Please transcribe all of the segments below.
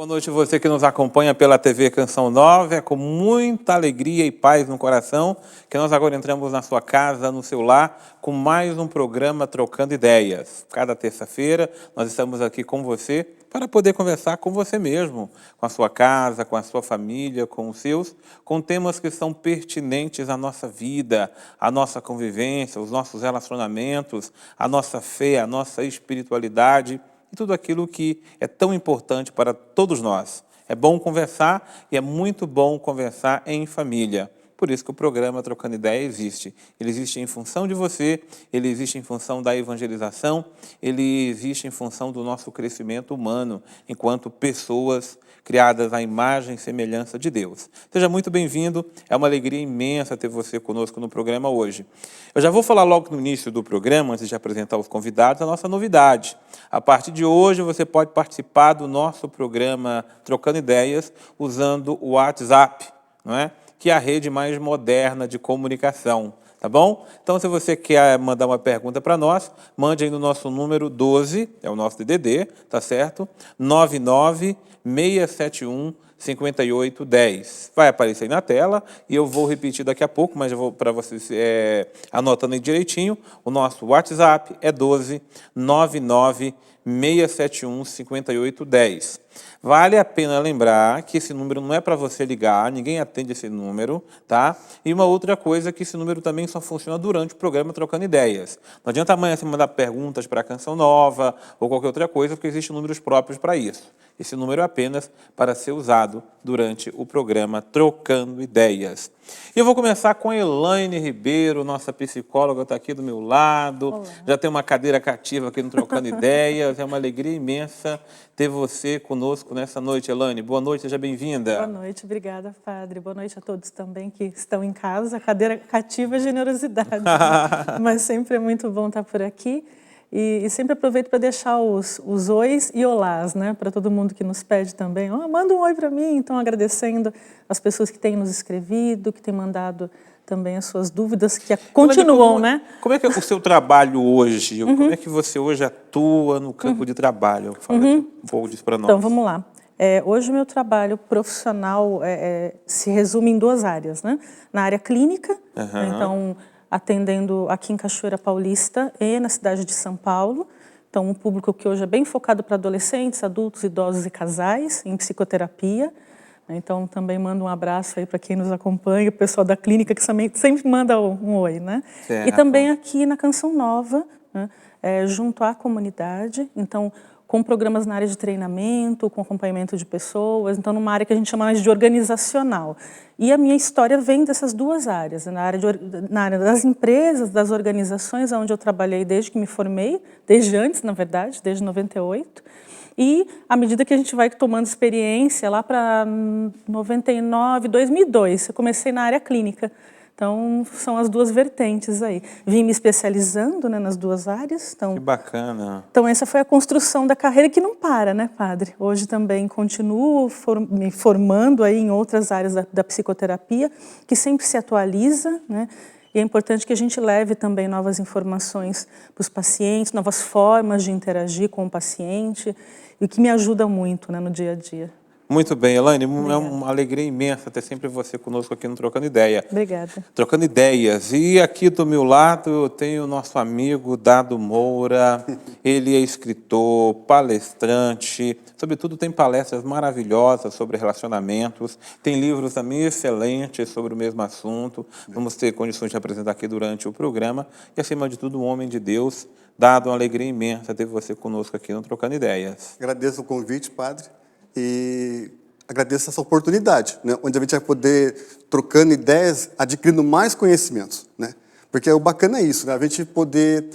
noite você que nos acompanha pela TV Canção Nova. É com muita alegria e paz no coração que nós agora entramos na sua casa, no seu lar, com mais um programa Trocando Ideias. Cada terça-feira nós estamos aqui com você para poder conversar com você mesmo, com a sua casa, com a sua família, com os seus, com temas que são pertinentes à nossa vida, à nossa convivência, aos nossos relacionamentos, à nossa fé, à nossa espiritualidade, e tudo aquilo que é tão importante para todos nós. É bom conversar e é muito bom conversar em família. Por isso que o programa Trocando Ideia existe. Ele existe em função de você, ele existe em função da evangelização, ele existe em função do nosso crescimento humano, enquanto pessoas criadas à imagem e semelhança de Deus. Seja muito bem-vindo, é uma alegria imensa ter você conosco no programa hoje. Eu já vou falar logo no início do programa, antes de apresentar os convidados, a nossa novidade. A partir de hoje, você pode participar do nosso programa Trocando Ideias usando o WhatsApp, não é? Que é a rede mais moderna de comunicação, tá bom? Então, se você quer mandar uma pergunta para nós, mande aí no nosso número 12, é o nosso DDD, tá certo? 99671-5810. Vai aparecer aí na tela e eu vou repetir daqui a pouco, mas eu vou para vocês anotando aí direitinho. O nosso WhatsApp é 12 99671-5810. Vale a pena lembrar que esse número não é para você ligar, ninguém atende esse número, tá? E uma outra coisa é que esse número também só funciona durante o programa Trocando Ideias. Não adianta amanhã você mandar perguntas para a Canção Nova ou qualquer outra coisa, porque existem números próprios para isso. Esse número é apenas para ser usado durante o programa Trocando Ideias. E eu vou começar com a Elaine Ribeiro, nossa psicóloga, está aqui do meu lado. Olá. Já tem uma cadeira cativa aqui no Trocando Ideias. É uma alegria imensa ter você conosco nessa noite, Elaine. Boa noite, seja bem-vinda. Boa noite, obrigada, Padre. Boa noite a todos também que estão em casa. A cadeira cativa é generosidade, né? Mas sempre é muito bom estar por aqui. E sempre aproveito para deixar os ois e olás, né, para todo mundo que nos pede também. Oh, manda um oi para mim, então agradecendo as pessoas que têm nos escrevido, que têm mandado também as suas dúvidas, que continuam, né? Como é que é o seu trabalho hoje? Como é que você hoje atua no campo de trabalho? Fala um pouco disso para nós. Então, vamos lá. Hoje o meu trabalho profissional se resume em duas áreas, né? Na área clínica, então atendendo aqui em Cachoeira Paulista e na cidade de São Paulo. Então, um público que hoje é bem focado para adolescentes, adultos, idosos e casais, em psicoterapia. Então, também mando um abraço aí para quem nos acompanha, o pessoal da clínica que sempre manda um oi, né? Certo. E também aqui na Canção Nova, né? Junto à comunidade, então com programas na área de treinamento, com acompanhamento de pessoas, então numa área que a gente chama mais de organizacional. E a minha história vem dessas duas áreas, na área das empresas, das organizações, onde eu trabalhei desde que me formei, desde antes, na verdade, desde 98. E à medida que a gente vai tomando experiência, lá para 99, 2002, eu comecei na área clínica. Então, são as duas vertentes aí. Vim me especializando, né, nas duas áreas. Então, que bacana. Então, essa foi a construção da carreira que não para, né, Padre? Hoje também continuo me formando aí em outras áreas da psicoterapia, que sempre se atualiza, né? E é importante que a gente leve também novas informações para os pacientes, novas formas de interagir com o paciente, e o que me ajuda muito, né, no dia a dia. Muito bem, Elaine, é uma alegria imensa ter sempre você conosco aqui no Trocando Ideia. Obrigada. Trocando Ideias. E aqui do meu lado eu tenho o nosso amigo Dado Moura. Ele é escritor, palestrante, sobretudo tem palestras maravilhosas sobre relacionamentos, tem livros também excelentes sobre o mesmo assunto. Vamos ter condições de apresentar aqui durante o programa. E, acima de tudo, um homem de Deus. Dado, uma alegria imensa ter você conosco aqui no Trocando Ideias. Agradeço o convite, Padre. E agradeço essa oportunidade, né, onde a gente vai poder, trocando ideias, adquirindo mais conhecimentos, né? Porque o bacana é isso, né, a gente poder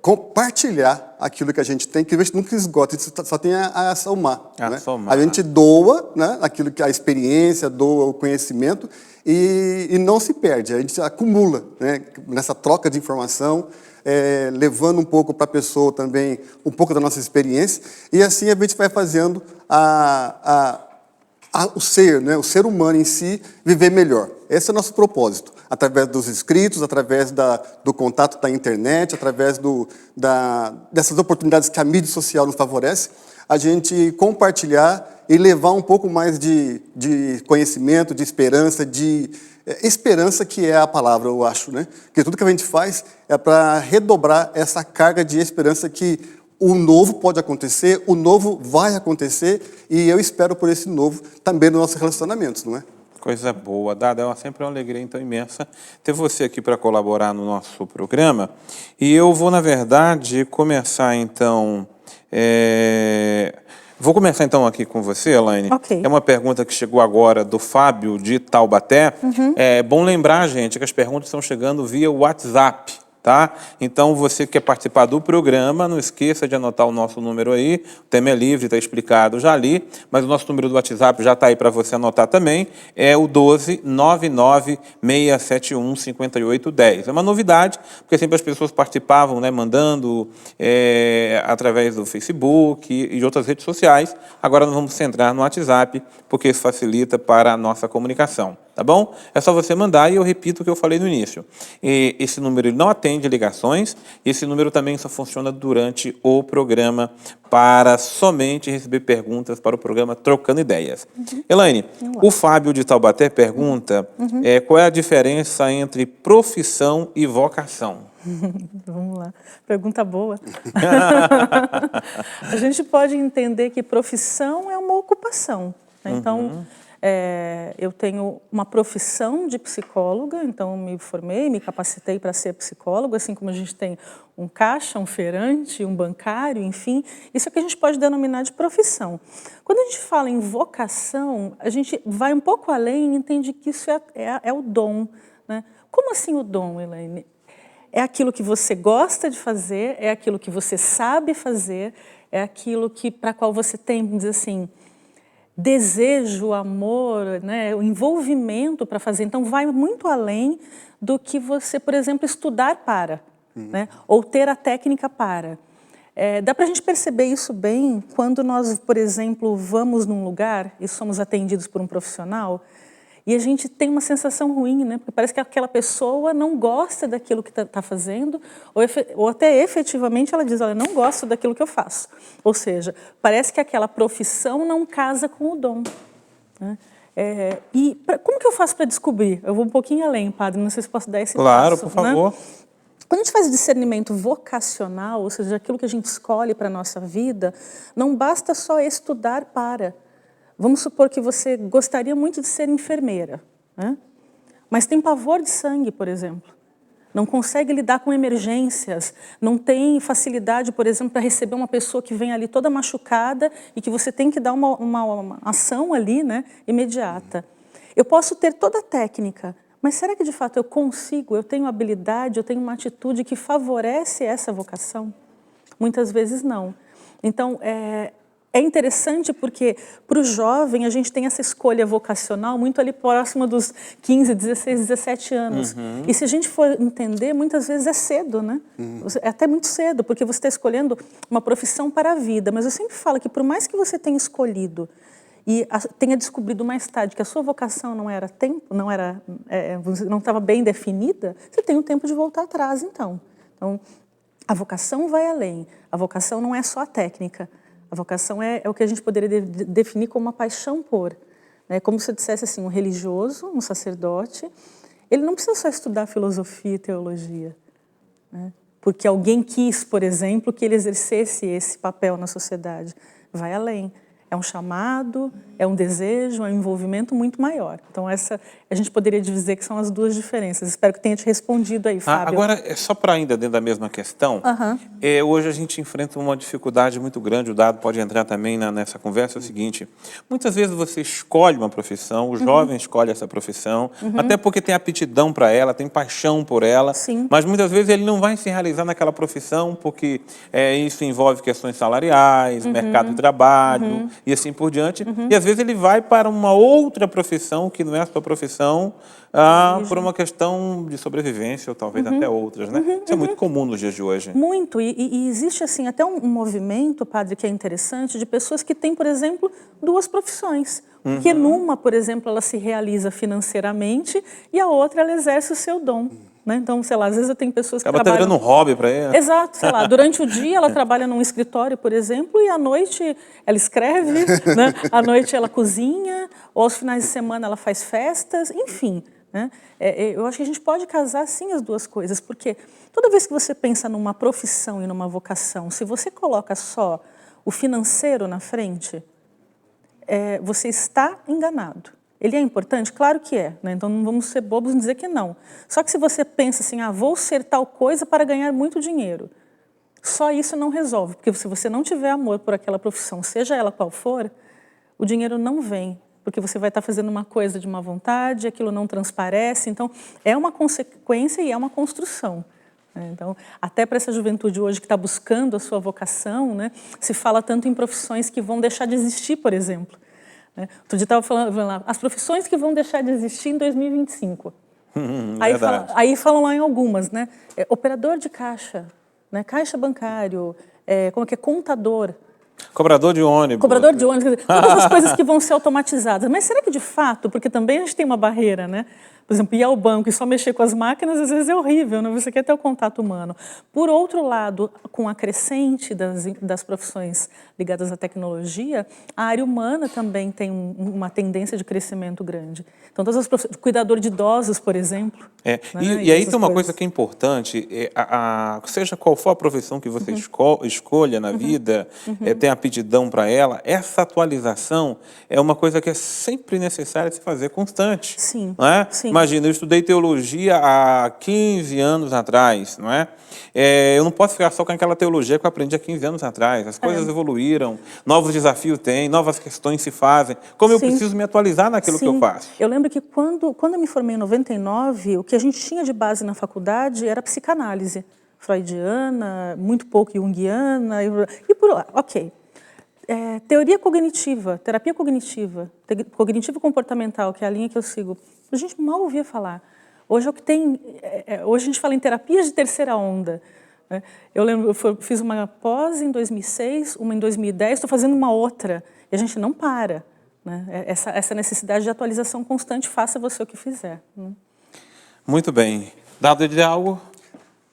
compartilhar aquilo que a gente tem, que a gente nunca esgota, a gente só tem a somar. Né? A gente doa, né, aquilo que a experiência, doa o conhecimento e não se perde, a gente acumula, né, nessa troca de informação, levando um pouco para a pessoa também, um pouco da nossa experiência, e assim a gente vai fazendo o ser, né, o ser humano em si, viver melhor. Esse é o nosso propósito, através dos escritos, através do contato da internet, através dessas oportunidades que a mídia social nos favorece, a gente compartilhar e levar um pouco mais de conhecimento, de esperança, esperança que é a palavra, eu acho, né? Porque tudo que a gente faz é para redobrar essa carga de esperança que o novo pode acontecer, o novo vai acontecer, e eu espero por esse novo também nos nossos relacionamentos, não é? Coisa boa, Dada, é sempre uma alegria então imensa ter você aqui para colaborar no nosso programa. E eu vou, na verdade, começar então... Vou começar então aqui com você, Elaine. Okay. É uma pergunta que chegou agora do Fábio de Taubaté. É bom lembrar, gente, que as perguntas estão chegando via WhatsApp. Tá? Então, você que quer participar do programa, não esqueça de anotar o nosso número aí. O tema é livre, está explicado, já li, mas o nosso número do WhatsApp já está aí para você anotar também. É o 12996715810. É uma novidade, porque sempre as pessoas participavam, né, mandando através do Facebook e de outras redes sociais. Agora nós vamos centrar no WhatsApp, porque isso facilita para a nossa comunicação. Tá bom? É só você mandar e eu repito o que eu falei no início. Esse número ele não atende ligações, esse número também só funciona durante o programa para somente receber perguntas para o programa Trocando Ideias. Elaine, o Fábio de Taubaté pergunta qual é a diferença entre profissão e vocação? Vamos lá. Pergunta boa. A gente pode entender que profissão é uma ocupação. Né? Então, eu tenho uma profissão de psicóloga, então me formei, me capacitei para ser psicólogo, assim como a gente tem um caixa, um feirante, um bancário, enfim, isso é que a gente pode denominar de profissão. Quando a gente fala em vocação, a gente vai um pouco além e entende que isso é o dom. Né? Como assim o dom, Elaine? É aquilo que você gosta de fazer, é aquilo que você sabe fazer, é aquilo para qual você tem, vamos dizer assim, desejo, amor, né, o envolvimento para fazer. Então, vai muito além do que você, por exemplo, estudar para, né, ou ter a técnica para. Dá para a gente perceber isso bem quando nós, por exemplo, vamos num lugar e somos atendidos por um profissional e a gente tem uma sensação ruim, né, porque parece que aquela pessoa não gosta daquilo que está fazendo ou até efetivamente ela diz, olha, não gosto daquilo que eu faço. Ou seja, parece que aquela profissão não casa com o dom. Né? Como que eu faço para descobrir? Eu vou um pouquinho além, padre, não sei se posso dar esse passo. Claro, por favor. Né? Quando a gente faz discernimento vocacional, ou seja, aquilo que a gente escolhe para a nossa vida, não basta só estudar para. Vamos supor que você gostaria muito de ser enfermeira, né? Mas tem pavor de sangue, por exemplo. Não consegue lidar com emergências, não tem facilidade, por exemplo, para receber uma pessoa que vem ali toda machucada e que você tem que dar uma ação ali, né, imediata. Eu posso ter toda a técnica, mas será que de fato eu consigo, eu tenho habilidade, eu tenho uma atitude que favorece essa vocação? Muitas vezes não. Então, é interessante porque, para o jovem, a gente tem essa escolha vocacional muito ali próxima dos 15, 16, 17 anos. E se a gente for entender, muitas vezes é cedo, né? É até muito cedo, porque você está escolhendo uma profissão para a vida. Mas eu sempre falo que, por mais que você tenha escolhido e tenha descobrido mais tarde que a sua vocação não estava bem definida, você tem um tempo de voltar atrás, então. Então, a vocação vai além. A vocação não é só a técnica. A vocação é o que a gente poderia definir como uma paixão por. Né? Como se eu dissesse assim, um religioso, um sacerdote, ele não precisa só estudar filosofia e teologia. Né? Porque alguém quis, por exemplo, que ele exercesse esse papel na sociedade. Vai além. É um chamado, é um desejo, é um envolvimento muito maior. Então, essa a gente poderia dizer que são as duas diferenças. Espero que tenha te respondido aí, Fábio. Agora, só para ainda dentro da mesma questão, hoje a gente enfrenta uma dificuldade muito grande, o Dado pode entrar também nessa conversa, é o seguinte, muitas vezes você escolhe uma profissão, o jovem escolhe essa profissão, até porque tem aptidão para ela, tem paixão por ela, Sim. mas muitas vezes ele não vai se realizar naquela profissão porque isso envolve questões salariais, mercado de trabalho, e assim por diante. E às vezes ele vai para uma outra profissão que não é a sua profissão por uma questão de sobrevivência ou talvez até outras, né? Isso é muito comum nos dias de hoje. Muito. E existe assim até um movimento, padre, que é interessante, de pessoas que têm, por exemplo, duas profissões. Porque numa, por exemplo, ela se realiza financeiramente e a outra ela exerce o seu dom. né? Então, sei lá, às vezes eu tenho pessoas que acaba trabalham... virando um hobby para ele. Exato, sei lá, durante o dia ela trabalha num escritório, por exemplo, e à noite ela escreve, né? À noite ela cozinha, ou aos finais de semana ela faz festas, enfim, né? Eu acho que a gente pode casar, sim, as duas coisas, porque toda vez que você pensa numa profissão e numa vocação, se você coloca só o financeiro na frente, você está enganado. Ele é importante? Claro que é, né? Então não vamos ser bobos em dizer que não. Só que se você pensa assim, vou ser tal coisa para ganhar muito dinheiro, só isso não resolve, porque se você não tiver amor por aquela profissão, seja ela qual for, o dinheiro não vem, porque você vai estar fazendo uma coisa de má vontade, aquilo não transparece, então é uma consequência e é uma construção. Então, até para essa juventude hoje que está buscando a sua vocação, né, se fala tanto em profissões que vão deixar de existir, por exemplo. Outro dia estava falando lá, as profissões que vão deixar de existir em 2025. Aí falam lá em algumas, né? Operador de caixa, né? Caixa bancário, como é que é? Contador. Cobrador de ônibus. Cobrador de ônibus, todas as coisas que vão ser automatizadas. Mas será que de fato, porque também a gente tem uma barreira, né? Por exemplo, ir ao banco e só mexer com as máquinas, às vezes é horrível, né? Você quer ter o contato humano. Por outro lado, com a crescente das profissões ligadas à tecnologia, a área humana também tem uma tendência de crescimento grande. Então, todas as profissões, cuidador de idosos, por exemplo. Né? E aí tem uma coisa que é importante, seja qual for a profissão que você escolha na vida, tem aptidão para ela, essa atualização é uma coisa que é sempre necessária de se fazer constante. Sim, não é? sim. Imagina, eu estudei teologia há 15 anos atrás, não é? Eu não posso ficar só com aquela teologia que eu aprendi há 15 anos atrás. As coisas evoluíram, novos desafios têm, novas questões se fazem. Como eu preciso me atualizar naquilo que eu faço? Eu lembro que quando eu me formei em 99, o que a gente tinha de base na faculdade era psicanálise freudiana, muito pouco junguiana, e por lá, ok. Teoria cognitiva, terapia cognitiva, cognitivo-comportamental, que é a linha que eu sigo, a gente mal ouvia falar. Hoje é o que tem. Hoje a gente fala em terapias de terceira onda. Né? Eu lembro, eu fiz uma pós em 2006, uma em 2010, estou fazendo uma outra, e a gente não para. Né? Essa necessidade de atualização constante, faça você o que fizer. Né? Muito bem. Dado de algo?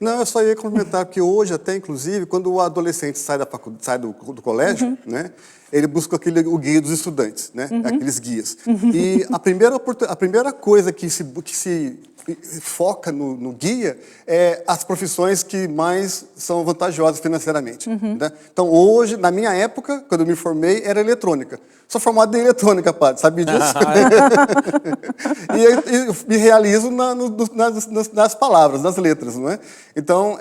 Não, eu só ia comentar que hoje até, inclusive, quando o adolescente sai do colégio, né, ele busca o guia dos estudantes, né, aqueles guias. E a primeira coisa que se foca no guia é as profissões que mais são vantajosas financeiramente. Né? Então, hoje, na minha época, quando eu me formei, era eletrônica. Sou formado em eletrônica, padre, sabe disso? E me realizo nas palavras, nas letras, não é? Então,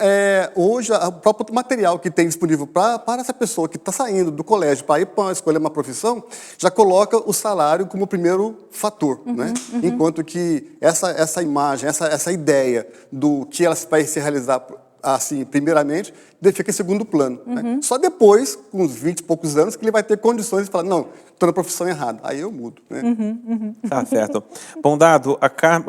hoje, o próprio material que tem disponível para essa pessoa que está saindo do colégio para ir para escolher uma profissão, já coloca o salário como o primeiro fator, né? Enquanto que essa imagem, essa ideia do que ela vai se realizar assim, primeiramente, fica em segundo plano. Né? Só depois, com uns 20 e poucos anos, que ele vai ter condições de falar, não, estou na profissão errada. Aí eu mudo. Né? Tá certo. Bom, Dado,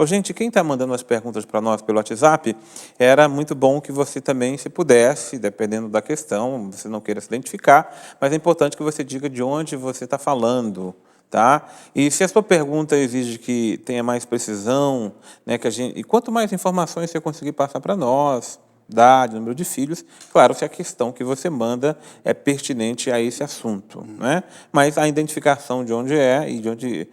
gente, quem está mandando as perguntas para nós pelo WhatsApp, era muito bom que você também, se pudesse, dependendo da questão, você não queira se identificar, mas é importante que você diga de onde você está falando. Tá? E se a sua pergunta exige que tenha mais precisão, né, e quanto mais informações você conseguir passar para nós, idade, número de filhos, claro, se a questão que você manda é pertinente a esse assunto, né? Mas a identificação de onde é e de onde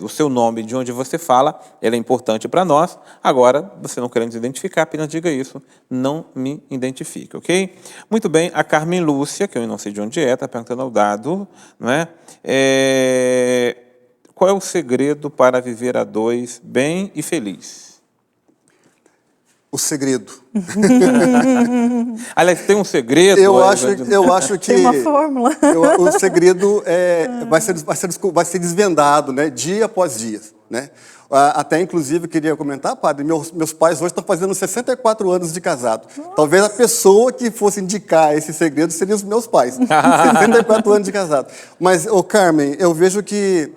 o seu nome, de onde você fala, ela é importante para nós. Agora, você não querendo se identificar, apenas diga isso, não me identifique, ok? Muito bem, a Carmen Lúcia, que eu não sei de onde está perguntando ao Dado, não é? Qual é o segredo para viver a dois bem e feliz? O segredo. Aliás, tem um segredo? Eu acho que... Tem uma fórmula. O segredo vai ser desvendado, né, dia após dia. Né? Até, inclusive, eu queria comentar, padre, meus pais hoje estão fazendo 64 anos de casado. Nossa. Talvez a pessoa que fosse indicar esse segredo seriam os meus pais. 64 anos de casado. Mas, Carmen, eu vejo que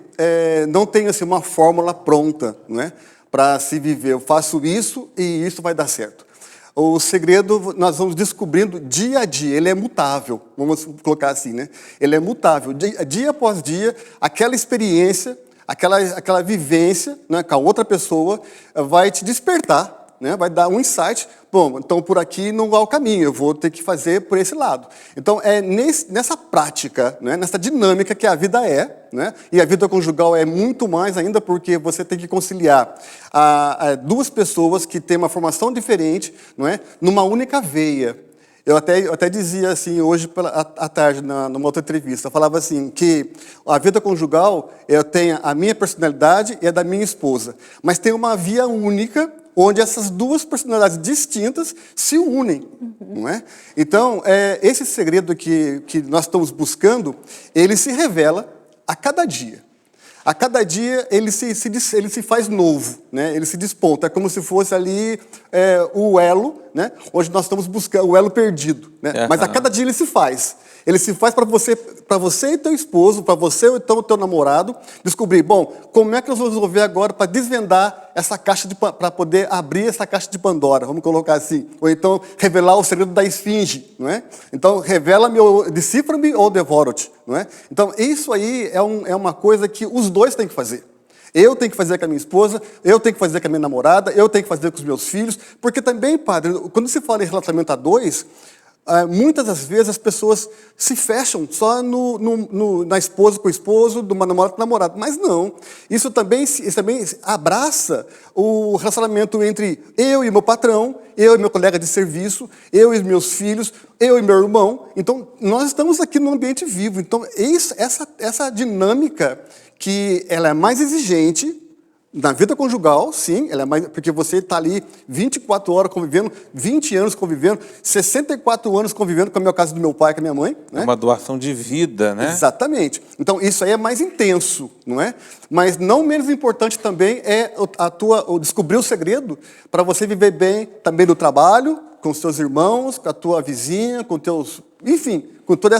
não tem assim, uma fórmula pronta, não é? Para se viver, eu faço isso e isso vai dar certo. O segredo nós vamos descobrindo dia a dia, ele é mutável, vamos colocar assim, né? Ele é mutável, dia após dia, aquela experiência, aquela vivência, né, com a outra pessoa vai te despertar, né? Vai dar um insight. Bom, então por aqui não há o caminho, eu vou ter que fazer por esse lado. Então é nessa prática, né? Nessa dinâmica que a vida é, né? E a vida conjugal é muito mais ainda porque você tem que conciliar duas pessoas que têm uma formação diferente, não é? Numa única veia. Eu até dizia assim, hoje à tarde, numa outra entrevista, eu falava assim, que a vida conjugal, eu tenho a minha personalidade e a da minha esposa, mas tem uma via única, onde essas duas personalidades distintas se unem, não é? Então, esse segredo que nós estamos buscando, ele se revela a cada dia. A cada dia ele se faz novo, né? Ele se desponta, é como se fosse ali o elo, né? Hoje nós estamos buscando o elo perdido, né? Mas a cada dia ele se faz. Ele se faz para você e teu esposo, para você ou então o teu namorado, descobrir, bom, como é que nós vamos resolver agora para desvendar essa caixa, para poder abrir essa caixa de Pandora, vamos colocar assim. Ou então revelar o segredo da esfinge, não é? Então, revela-me, decifra-me ou devora-te, não é? Então, isso aí é uma coisa que os dois têm que fazer. Eu tenho que fazer com a minha esposa, eu tenho que fazer com a minha namorada, eu tenho que fazer com os meus filhos, porque também, padre, quando se fala em relacionamento a dois, muitas das vezes as pessoas se fecham só na esposa com o esposo, do namorado com o namorado. Mas não. Isso também abraça o relacionamento entre eu e meu patrão, eu e meu colega de serviço, eu e meus filhos, eu e meu irmão. Então, nós estamos aqui num ambiente vivo. Então, essa dinâmica que ela é mais exigente, na vida conjugal, sim, ela é mais, porque você está ali 24 horas convivendo, 20 anos convivendo, 64 anos convivendo, como é o caso do meu pai e com a minha mãe. Né? É uma doação de vida, né? Exatamente. Então, isso aí é mais intenso, não é? Mas não menos importante também é descobrir o segredo para você viver bem também no trabalho, com os seus irmãos, com a tua vizinha, com teus... Enfim, com toda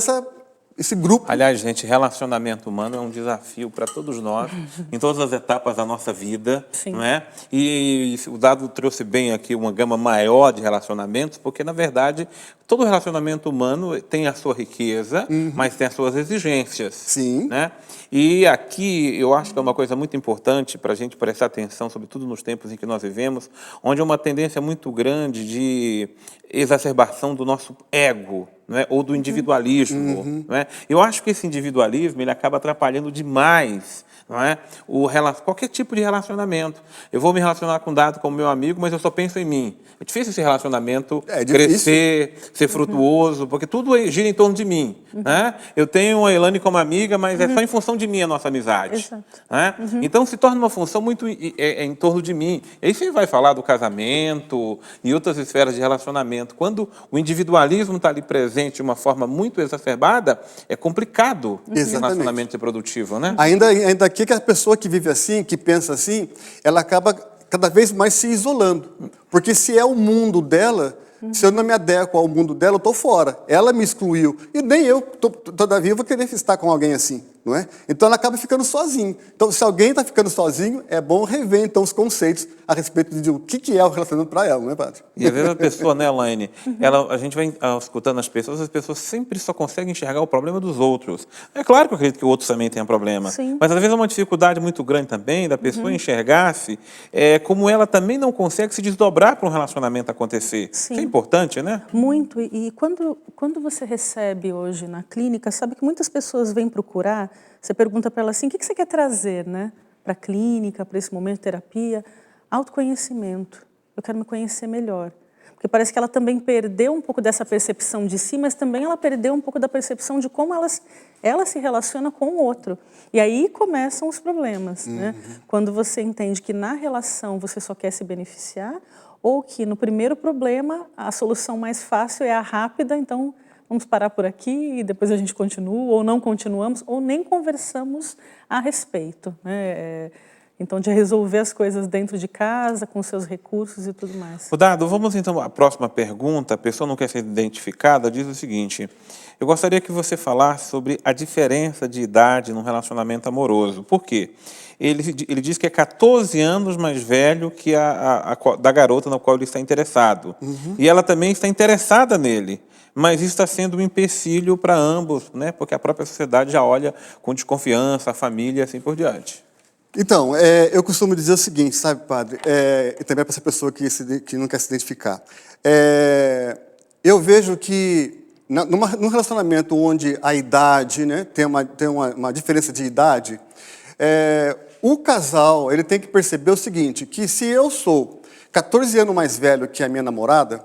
esse grupo. Aliás, gente, relacionamento humano é um desafio para todos nós, em todas as etapas da nossa vida, Sim. não é? E o Dado trouxe bem aqui uma gama maior de relacionamentos, porque, na verdade, todo relacionamento humano tem a sua riqueza, mas tem as suas exigências. Sim. Né? E aqui, eu acho que é uma coisa muito importante para a gente prestar atenção, sobretudo nos tempos em que nós vivemos, onde há uma tendência muito grande de exacerbação do nosso ego, não é? Ou do individualismo. Não é? Eu acho que esse individualismo ele acaba atrapalhando demais, não é? Qualquer tipo de relacionamento. Eu vou me relacionar com um Dado como meu amigo, mas eu só penso em mim. É difícil esse relacionamento crescer, ser frutuoso, porque tudo gira em torno de mim. Né? Eu tenho a Elaine como amiga, mas é só em função de mim a nossa amizade. Exato. Né? Então se torna uma função muito em torno de mim. E aí você vai falar do casamento e outras esferas de relacionamento. Quando o individualismo está ali presente de uma forma muito exacerbada, é complicado esse relacionamento ser produtivo. Né? Ainda que a pessoa que vive assim, que pensa assim, ela acaba cada vez mais se isolando. Porque se é o mundo dela, se eu não me adequo ao mundo dela, eu estou fora. Ela me excluiu. E nem eu, todavia, vou querer estar com alguém assim. Não é? Então ela acaba ficando sozinho. Então, se alguém está ficando sozinho, é bom rever então os conceitos a respeito de o que é o relacionamento para ela, não é, padre? E às vezes a pessoa, né, Elaine, a gente vai escutando as pessoas sempre só conseguem enxergar o problema dos outros. É claro que eu acredito que o outro também tenha problema, Sim. mas às vezes é uma dificuldade muito grande também da pessoa enxergar-se como ela também não consegue se desdobrar para um relacionamento acontecer. Sim. Isso é importante, né? Muito. E quando você recebe hoje na clínica, sabe que muitas pessoas vêm procurar, você pergunta para ela assim, o que você quer trazer, né? Para a clínica, para esse momento de terapia? Autoconhecimento. Eu quero me conhecer melhor. Porque parece que ela também perdeu um pouco dessa percepção de si, mas também ela perdeu um pouco da percepção de como ela se relaciona com o outro. E aí começam os problemas, né? Quando você entende que na relação você só quer se beneficiar, ou que no primeiro problema a solução mais fácil é a rápida, então vamos parar por aqui e depois a gente continua, ou não continuamos, ou nem conversamos a respeito, né? Então, de resolver as coisas dentro de casa, com seus recursos e tudo mais. Dado, vamos então à próxima pergunta. A pessoa não quer ser identificada, diz o seguinte: eu gostaria que você falasse sobre a diferença de idade num relacionamento amoroso. Por quê? Ele diz que é 14 anos mais velho que da garota na qual ele está interessado. E ela também está interessada nele. Mas isso está sendo um empecilho para ambos, né? Porque a própria sociedade já olha com desconfiança, a família e assim por diante. Então, eu costumo dizer o seguinte, sabe, padre, e também para essa pessoa que não quer se identificar. Eu vejo que num relacionamento onde a idade, né, tem uma diferença de idade, o casal ele tem que perceber o seguinte, que se eu sou 14 anos mais velho que a minha namorada,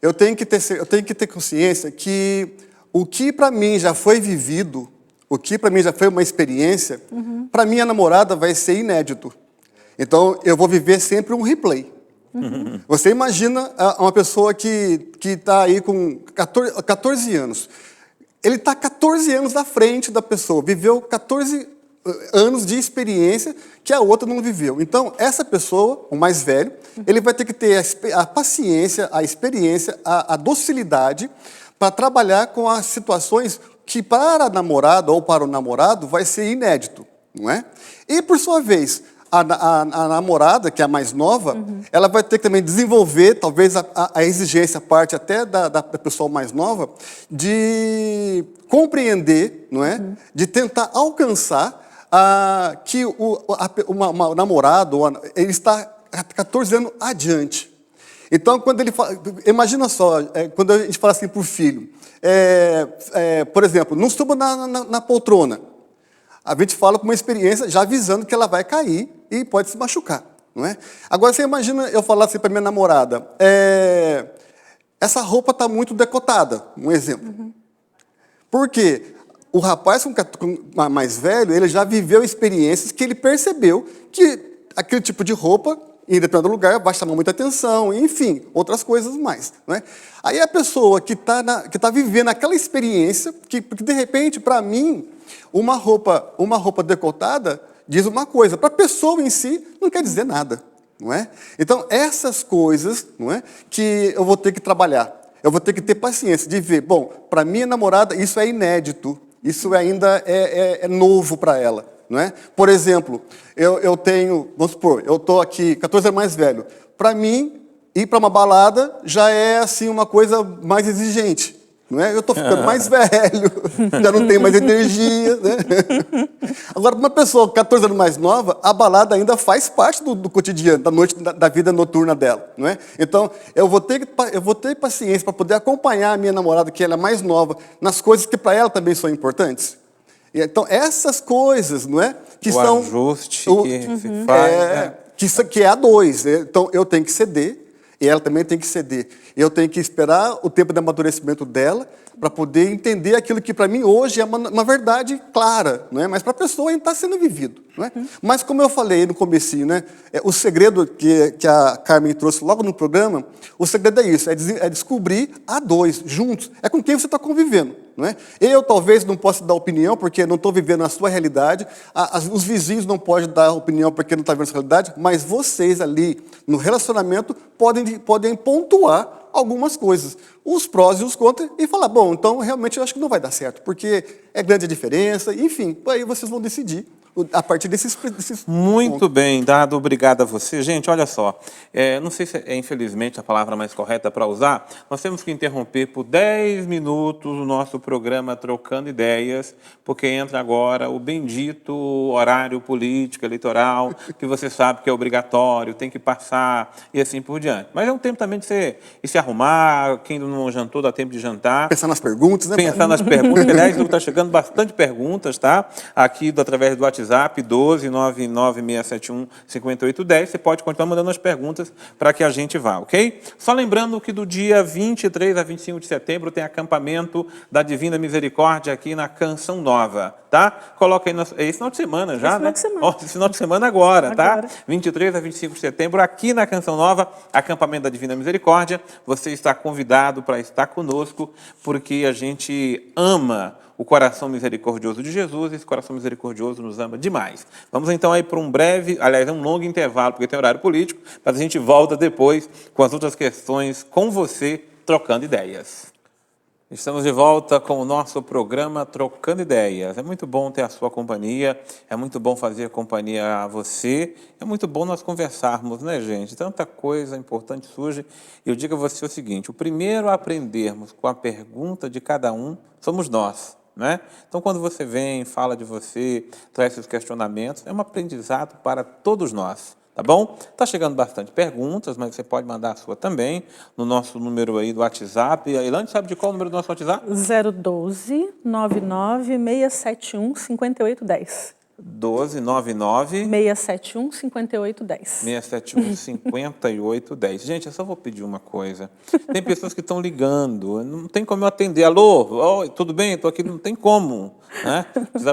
eu tenho que ter consciência que o que para mim já foi vivido, o que para mim já foi uma experiência, para minha namorada vai ser inédito. Então, eu vou viver sempre um replay. Você imagina uma pessoa que está aí com 14 anos. Ele está 14 anos à frente da pessoa, viveu 14 anos de experiência que a outra não viveu. Então, essa pessoa, o mais velho, ele vai ter que ter a paciência, a experiência, a docilidade para trabalhar com as situações que para a namorada ou para o namorado vai ser inédito, não é? E, por sua vez, a namorada, que é a mais nova, ela vai ter que também desenvolver, talvez, a exigência, a parte até da pessoa mais nova, de compreender, não é? De tentar alcançar que o namorado, ele está 14 anos adiante. Então, quando ele fala, imagina só, quando a gente fala assim para o filho, por exemplo, não suba na poltrona. A gente fala com uma experiência já avisando que ela vai cair e pode se machucar, não é? Agora, você imagina eu falar assim para minha namorada, essa roupa está muito decotada, um exemplo. Por quê? O rapaz mais velho, ele já viveu experiências que ele percebeu que aquele tipo de roupa, em determinado lugar, vai chamar muita atenção, enfim, outras coisas mais. Não é? Aí a pessoa que tá vivendo aquela experiência, que de repente, para mim, uma roupa decotada diz uma coisa, para a pessoa em si não quer dizer nada. Não é? Então, essas coisas, não é, que eu vou ter que trabalhar. Eu vou ter que ter paciência de ver, bom, para minha namorada isso é inédito, isso ainda é novo para ela. Não é? Por exemplo, eu tenho, vamos supor, eu estou aqui, 14 anos mais velho. Para mim, ir para uma balada já é assim, uma coisa mais exigente. Não é? Eu estou ficando mais velho, já não tenho mais energia. Né? Agora, para uma pessoa 14 anos mais nova, a balada ainda faz parte do cotidiano, da noite, da vida noturna dela. Não é? Então, eu vou ter paciência para poder acompanhar a minha namorada, que ela é mais nova, nas coisas que para ela também são importantes. Então, essas coisas, não é? Que o ajuste que se faz. Que é a dois. Né? Então, eu tenho que ceder, e ela também tem que ceder. Eu tenho que esperar o tempo de amadurecimento dela para poder entender aquilo que, para mim, hoje é uma verdade clara, não é? Mas para a pessoa ainda está sendo vivido. Não é? Mas, como eu falei no comecinho, né? O segredo que a Carmen trouxe logo no programa, o segredo é isso, é descobrir a dois, juntos, é com quem você está convivendo. Não é? Eu talvez não possa dar opinião porque não estou vivendo a sua realidade, os vizinhos não podem dar opinião porque não estão vivendo a sua realidade, mas vocês ali, no relacionamento, podem pontuar algumas coisas, os prós e os contras, e falar, bom, então realmente eu acho que não vai dar certo, porque é grande a diferença, enfim, aí vocês vão decidir a partir desses Muito pontos. bem, Dado, obrigado a você. Gente, olha só, não sei se é infelizmente a palavra mais correta para usar, nós temos que interromper por 10 minutos o nosso programa Trocando Ideias, porque entra agora o bendito horário político, eleitoral, que você sabe que é obrigatório, tem que passar e assim por diante. Mas é um tempo também de você ir se arrumar, quem não jantou dá tempo de jantar. Pensar nas perguntas, né? Pensar nas perguntas, que aliás está chegando bastante perguntas, tá? Aqui através do WhatsApp, 12996715810. Você pode continuar mandando as perguntas para que a gente vá, ok? Só lembrando que do dia 23 a 25 de setembro tem acampamento da Divina Misericórdia aqui na Canção Nova, tá? Coloca aí, esse final de semana já, né? Esse final de semana agora, tá? 23 a 25 de setembro aqui na Canção Nova, acampamento da Divina Misericórdia. Você está convidado para estar conosco, porque a gente ama o coração misericordioso de Jesus, e esse coração misericordioso nos ama demais. Vamos então aí para um breve, aliás, um longo intervalo, porque tem horário político, mas a gente volta depois com as outras questões com você, Trocando Ideias. Estamos de volta com o nosso programa Trocando Ideias. É muito bom ter a sua companhia, é muito bom fazer companhia a você, é muito bom nós conversarmos, né, gente? Tanta coisa importante surge. Eu digo a você o seguinte, o primeiro a aprendermos com a pergunta de cada um somos nós. né? Então, quando você vem, fala de você, traz seus questionamentos, é um aprendizado para todos nós. Tá bom? Tá chegando bastante perguntas, mas você pode mandar a sua também no nosso número aí do WhatsApp. A Elaine sabe de qual o número do nosso WhatsApp? 012 99 671 5810. 1299 671 5810. 671 5810. Gente, eu só vou pedir uma coisa. Tem pessoas que estão ligando, não tem como eu atender. Alô, oh, tudo bem? Estou aqui, não tem como. Né?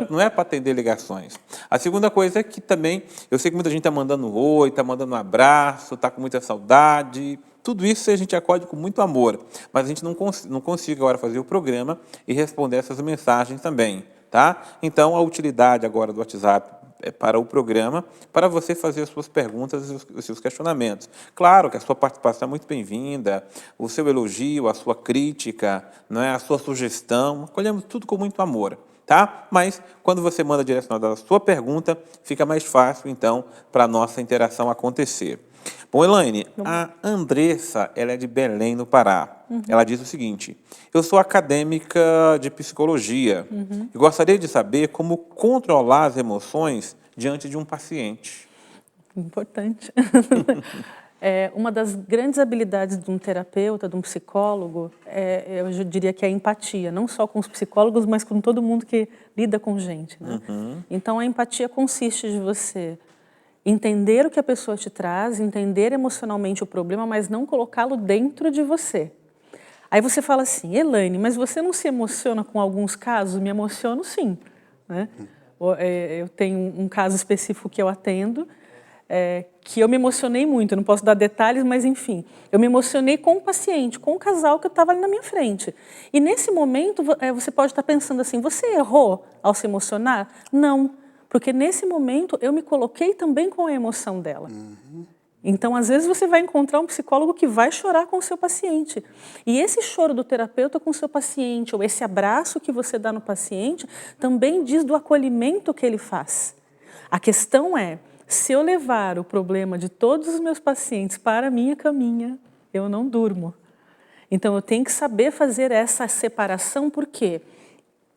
Não é para atender ligações. A segunda coisa é que também, eu sei que muita gente está mandando oi, está mandando um abraço, está com muita saudade. Tudo isso a gente acolhe com muito amor, mas a gente não consiga agora fazer o programa e responder essas mensagens também. Tá? Então, a utilidade agora do WhatsApp é para o programa, para você fazer as suas perguntas e os seus questionamentos. Claro que a sua participação é muito bem-vinda, o seu elogio, a sua crítica, não é? A sua sugestão, acolhemos tudo com muito amor. Tá? Mas, quando você manda direcionada a sua pergunta, fica mais fácil, então, para a nossa interação acontecer. Bom, Elaine, a Andressa, ela é de Belém, no Pará. Ela diz o seguinte: eu sou acadêmica de psicologia e gostaria de saber como controlar as emoções diante de um paciente. Importante. Uma das grandes habilidades de um terapeuta, de um psicólogo, eu diria que é a empatia, não só com os psicólogos, mas com todo mundo que lida com gente. Né? Então, a empatia consiste de você entender o que a pessoa te traz, entender emocionalmente o problema, mas não colocá-lo dentro de você. Aí você fala assim: Elaine, mas você não se emociona com alguns casos? Me emociono sim. Né? Eu tenho um caso específico que eu atendo, que eu me emocionei muito, eu não posso dar detalhes, mas enfim, eu me emocionei com o paciente, com o casal que estava ali na minha frente. E nesse momento, você pode estar pensando assim: você errou ao se emocionar? Não. Porque nesse momento eu me coloquei também com a emoção dela. Então, às vezes, você vai encontrar um psicólogo que vai chorar com o seu paciente. E esse choro do terapeuta com o seu paciente, ou esse abraço que você dá no paciente, também diz do acolhimento que ele faz. A questão é, se eu levar o problema de todos os meus pacientes para a minha caminha, eu não durmo. Então, eu tenho que saber fazer essa separação, porque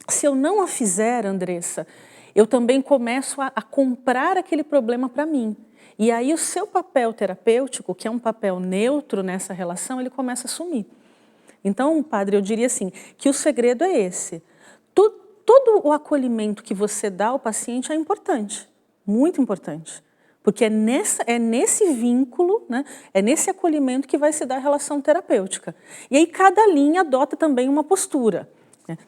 se eu não a fizer, Andressa, eu também começo a comprar aquele problema para mim. E aí o seu papel terapêutico, que é um papel neutro nessa relação, ele começa a sumir. Então, padre, eu diria assim, que o segredo é esse. Todo o acolhimento que você dá ao paciente é importante, muito importante. Porque é nesse vínculo, né, é nesse acolhimento que vai se dar a relação terapêutica. E aí cada linha adota também uma postura.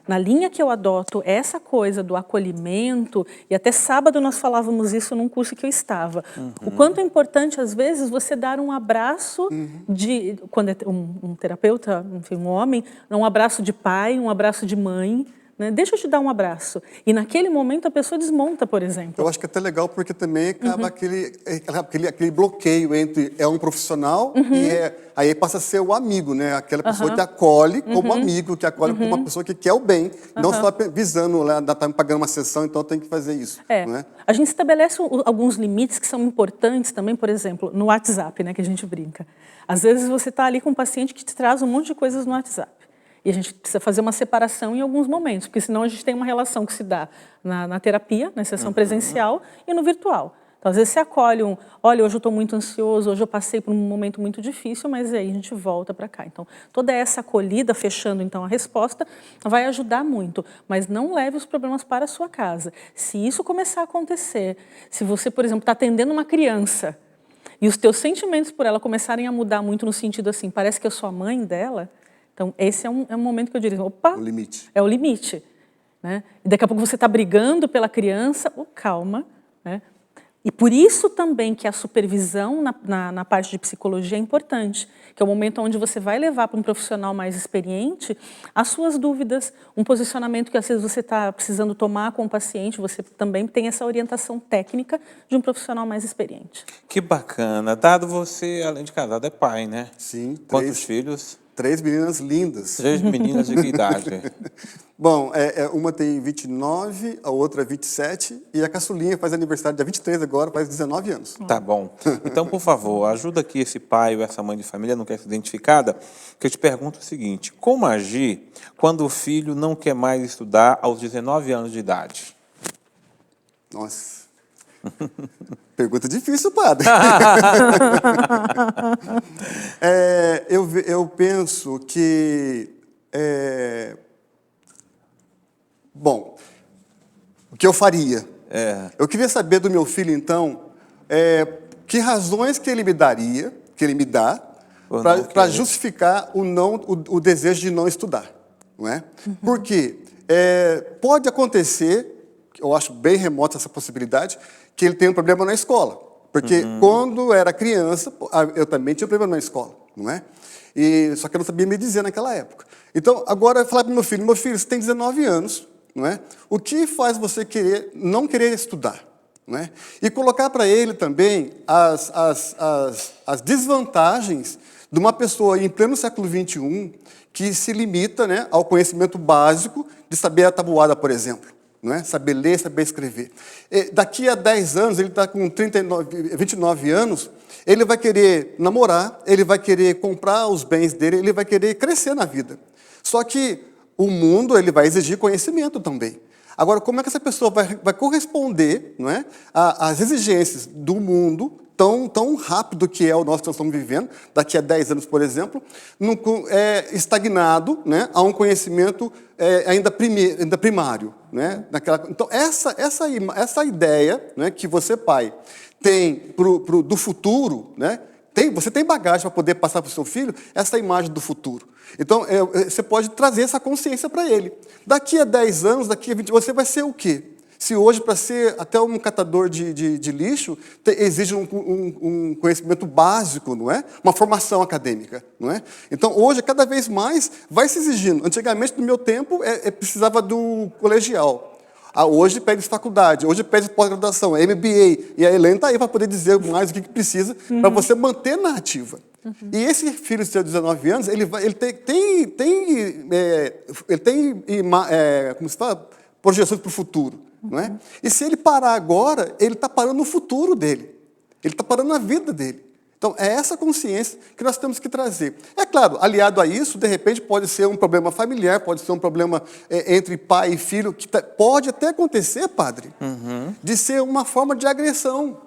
Na linha que eu adoto essa coisa do acolhimento, e até sábado nós falávamos isso num curso que eu estava, o quanto é importante, às vezes, você dar um abraço, quando é um terapeuta, enfim, um homem, um abraço de pai, um abraço de mãe, né? Deixa eu te dar um abraço. E naquele momento a pessoa desmonta, por exemplo. Eu acho que é até legal porque também acaba aquele bloqueio entre um profissional e aí passa a ser o amigo, né? Aquela pessoa que acolhe como amigo, que acolhe como uma pessoa que quer o bem, não só visando, está me pagando uma sessão, então tem que fazer isso. Né? A gente estabelece alguns limites que são importantes também, por exemplo, no WhatsApp, né, que a gente brinca. Às vezes você está ali com um paciente que te traz um monte de coisas no WhatsApp. E a gente precisa fazer uma separação em alguns momentos, porque senão a gente tem uma relação que se dá na terapia, na sessão presencial e no virtual. Então, às vezes você acolhe olha, hoje eu estou muito ansioso, hoje eu passei por um momento muito difícil, mas aí a gente volta para cá. Então, toda essa acolhida, fechando então a resposta, vai ajudar muito, mas não leve os problemas para a sua casa. Se isso começar a acontecer, se você, por exemplo, está atendendo uma criança e os teus sentimentos por ela começarem a mudar muito no sentido assim, parece que eu sou a mãe dela. Então, esse é um momento que eu diria, opa, o limite. É o limite. Né? E daqui a pouco você está brigando pela criança, calma. Né? E por isso também que a supervisão na parte de psicologia é importante, que é o momento onde você vai levar para um profissional mais experiente as suas dúvidas, um posicionamento que às vezes você está precisando tomar com o paciente, você também tem essa orientação técnica de um profissional mais experiente. Que bacana. Dado você, além de casado, é pai, né? Sim. Quantos filhos? 3 meninas lindas. 3 meninas de que idade? Bom, uma tem 29, a outra 27, e a caçulinha faz aniversário dia 23 agora, faz 19 anos. Tá bom. Então, por favor, ajuda aqui esse pai ou essa mãe de família, não quer ser identificada, que eu te pergunto o seguinte: como agir quando o filho não quer mais estudar aos 19 anos de idade? Nossa. Pergunta difícil, padre. Eu penso que... Bom, o que eu faria? Eu queria saber do meu filho, então, que razões que ele me daria, que ele me dá, para justificar o desejo de não estudar. Não é? Porque pode acontecer, eu acho bem remota essa possibilidade, que ele tenha um problema na escola. Porque quando era criança, eu também tinha um problema na escola, não é? Só que eu não sabia me dizer naquela época. Então, agora eu falar para o meu filho, você tem 19 anos, não é? O que faz você não querer estudar? Não é? E colocar para ele também as desvantagens de uma pessoa em pleno século XXI que se limita, né, ao conhecimento básico de saber a tabuada, por exemplo. Não é? Saber ler, saber escrever. Daqui a 10 anos, ele está com 29 anos, ele vai querer namorar, ele vai querer comprar os bens dele, ele vai querer crescer na vida. Só que o mundo ele vai exigir conhecimento também. Agora, como é que essa pessoa vai corresponder, não é, às exigências do mundo tão rápido que é o nosso que nós estamos vivendo, daqui a 10 anos, por exemplo, estagnado, né, a um conhecimento ainda primário. Né, então, essa ideia, né, que você, pai, tem do futuro, né, você tem bagagem para poder passar para o seu filho essa imagem do futuro. Então, você pode trazer essa consciência para ele. Daqui a 10 anos, daqui a 20, você vai ser o quê? Se hoje, para ser até um catador de lixo, exige um conhecimento básico, não é? Uma formação acadêmica, não é? Então, hoje, cada vez mais, vai se exigindo. Antigamente, no meu tempo, precisava do colegial. Hoje pede faculdade, hoje pede pós-graduação, MBA. E a Helena está aí para poder dizer mais o que precisa para você manter na ativa. E esse filho de seus 19 anos, ele tem como se fala, projeções para o futuro. Não é? E se ele parar agora, ele está parando no futuro dele. Ele está parando na vida dele. Então, é essa consciência que nós temos que trazer. É claro, aliado a isso, de repente, pode ser um problema familiar, pode ser um problema entre pai e filho, que pode até acontecer, padre, de ser uma forma de agressão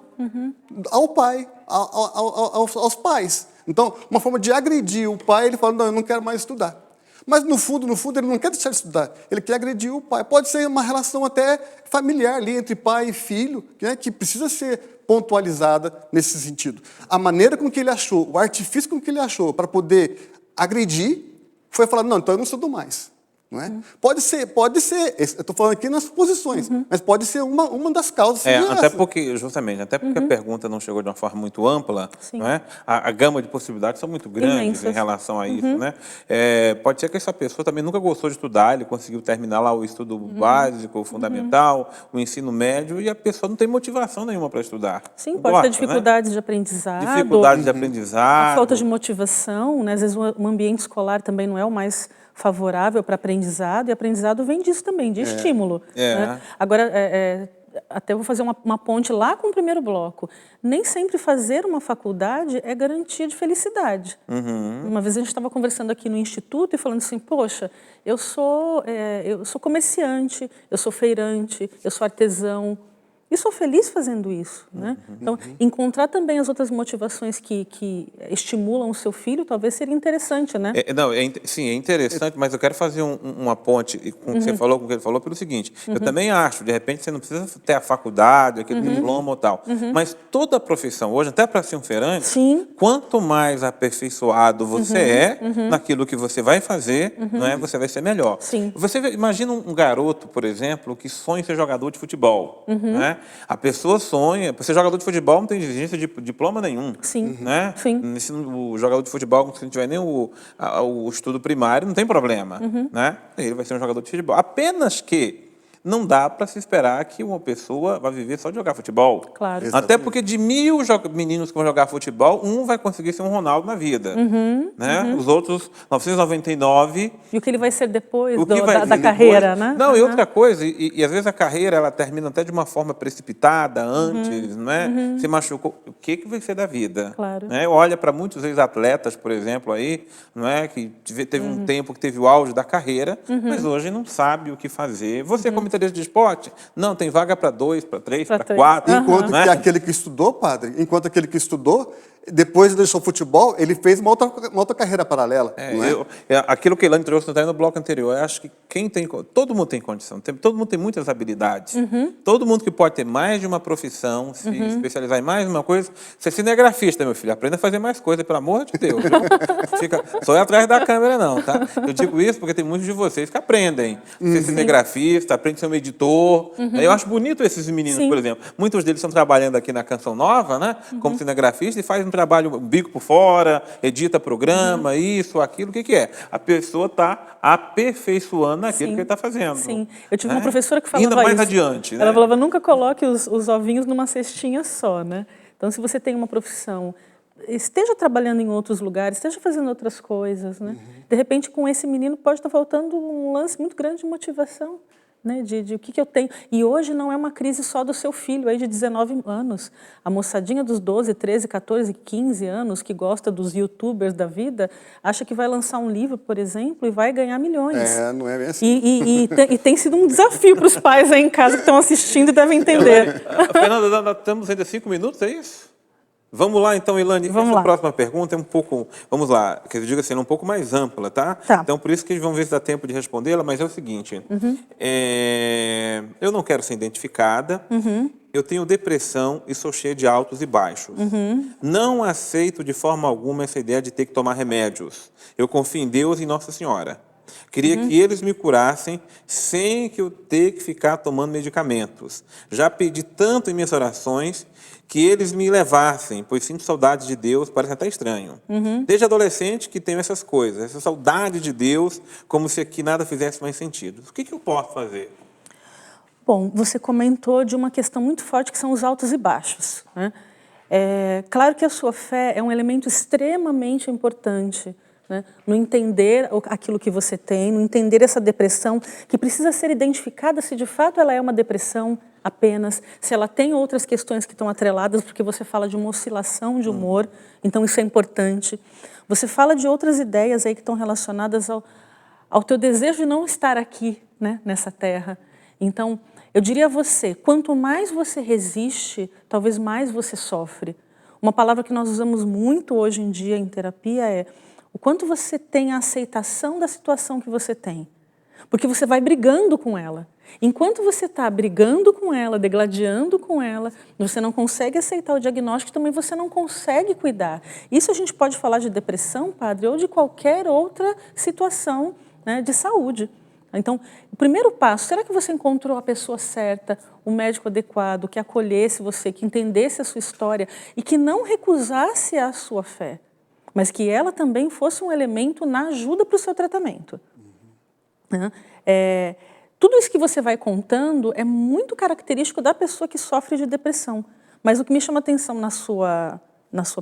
ao pai, aos pais. Então, uma forma de agredir o pai, ele fala, não, eu não quero mais estudar. Mas, no fundo, ele não quer deixar de estudar. Ele quer agredir o pai. Pode ser uma relação até familiar ali entre pai e filho, né, que precisa ser pontualizada nesse sentido. A maneira com que ele achou, o artifício com que ele achou para poder agredir, foi falar, não, então eu não estudo mais. Não é? Pode ser, eu estou falando aqui nas suposições, mas pode ser uma das causas. Até porque a pergunta não chegou de uma forma muito ampla, não é? A gama de possibilidades são muito grandes em relação a isso. Né? Pode ser que essa pessoa também nunca gostou de estudar, ele conseguiu terminar lá o estudo básico, fundamental, o ensino médio, e a pessoa não tem motivação nenhuma para estudar. Sim, pode ter dificuldades, né, de aprendizado. Dificuldades de aprendizado. A falta de motivação, né? Às vezes o ambiente escolar também não é o mais favorável para aprendizado, e aprendizado vem disso também, de estímulo. Né? Agora, até vou fazer uma ponte lá com o primeiro bloco. Nem sempre fazer uma faculdade é garantia de felicidade. Uma vez a gente estava conversando aqui no Instituto e falando assim, poxa, eu sou comerciante, eu sou feirante, eu sou artesão, e sou feliz fazendo isso. Né? Então, encontrar também as outras motivações que estimulam o seu filho, talvez seria interessante, né? Sim, é interessante, mas eu quero fazer uma ponte com o que você falou, com o que ele falou, pelo seguinte, eu também acho, de repente, você não precisa ter a faculdade, aquele diploma ou tal, mas toda profissão hoje, até para ser um feirante, quanto mais aperfeiçoado você é naquilo que você vai fazer, não é, você vai ser melhor. Você imagina um garoto, por exemplo, que sonha em ser jogador de futebol, né? A pessoa sonha, para ser jogador de futebol não tem exigência de diploma nenhum. Né? O jogador de futebol, se não tiver nem o estudo primário, não tem problema. Né? Ele vai ser um jogador de futebol. Apenas que não dá para se esperar que uma pessoa vai viver só de jogar futebol. Claro. Até porque de 1000 meninos que vão jogar futebol, um vai conseguir ser um Ronaldo na vida. Né? Os outros 999... E o que ele vai ser depois da carreira, né? Não, e outra coisa, e às vezes a carreira ela termina até de uma forma precipitada, antes, né? Se machucou. O que vai ser da vida? Claro. Né? Olha para muitos ex-atletas, por exemplo, aí, não é? Que teve um tempo que teve o auge da carreira, mas hoje não sabe o que fazer. Você é comentarista de esporte? Não, tem vaga para 2, para 3, para 4. Enquanto que aquele que estudou, padre, depois deixou o futebol, ele fez uma outra carreira paralela. Aquilo que a Elaine trouxe no bloco anterior, eu acho que todo mundo tem condição, todo mundo tem muitas habilidades. Todo mundo que pode ter mais de uma profissão, se especializar em mais de uma coisa. Você é cinegrafista, meu filho, aprenda a fazer mais coisa, pelo amor de Deus. Fica só ir atrás da câmera, não, tá? Eu digo isso porque tem muitos de vocês que aprendem. Ser cinegrafista, aprende a ser um editor. Eu acho bonito esses meninos, por exemplo. Muitos deles estão trabalhando aqui na Canção Nova, né? Como cinegrafista, e fazem um trabalho bico por fora, edita programa, isso, aquilo. O que é? A pessoa está aperfeiçoando aquilo que ele está fazendo. Sim. Eu tive uma professora que falava ainda mais isso. Adiante. Ela falava, nunca coloque os ovinhos numa cestinha só, né? Então, se você tem uma profissão, esteja trabalhando em outros lugares, esteja fazendo outras coisas, né? De repente, com esse menino, pode estar faltando um lance muito grande de motivação. Né, de o que eu tenho. E hoje não é uma crise só do seu filho, aí de 19 anos. A moçadinha dos 12, 13, 14, 15 anos, que gosta dos youtubers da vida, acha que vai lançar um livro, por exemplo, e vai ganhar milhões. Não é bem assim. E tem sido um desafio para os pais aí em casa que estão assistindo e devem entender. Fernanda, nós temos ainda 5 minutos, é isso? Vamos lá, então, Elaine. Essa próxima pergunta é um pouco... Vamos lá, que eu digo assim, é um pouco mais ampla, tá? Então, por isso que vamos ver se dá tempo de respondê-la, mas é o seguinte. Eu não quero ser identificada. Eu tenho depressão e sou cheia de altos e baixos. Não aceito de forma alguma essa ideia de ter que tomar remédios. Eu confio em Deus e em Nossa Senhora. Queria que eles me curassem sem que eu ter que ficar tomando medicamentos. Já pedi tanto em minhas orações que eles me levassem, pois sinto saudade de Deus, parece até estranho. Desde adolescente que tenho essas coisas, essa saudade de Deus, como se aqui nada fizesse mais sentido. O que eu posso fazer? Bom, você comentou de uma questão muito forte que são os altos e baixos, né? Claro que a sua fé é um elemento extremamente importante, né? No entender aquilo que você tem, no entender essa depressão, que precisa ser identificada se de fato ela é uma depressão apenas, se ela tem outras questões que estão atreladas, porque você fala de uma oscilação de humor, então isso é importante. Você fala de outras ideias aí que estão relacionadas ao teu desejo de não estar aqui, né, nessa terra. Então, eu diria a você, quanto mais você resiste, talvez mais você sofre. Uma palavra que nós usamos muito hoje em dia em terapia é o quanto você tem a aceitação da situação que você tem. Porque você vai brigando com ela. Enquanto você está brigando com ela, degladiando com ela, você não consegue aceitar o diagnóstico, também você não consegue cuidar. Isso a gente pode falar de depressão, padre, ou de qualquer outra situação, né, de saúde. Então, o primeiro passo, será que você encontrou a pessoa certa, o médico adequado, que acolhesse você, que entendesse a sua história e que não recusasse a sua fé, mas que ela também fosse um elemento na ajuda para o seu tratamento? Tudo isso que você vai contando é muito característico da pessoa que sofre de depressão. Mas o que me chama a atenção na sua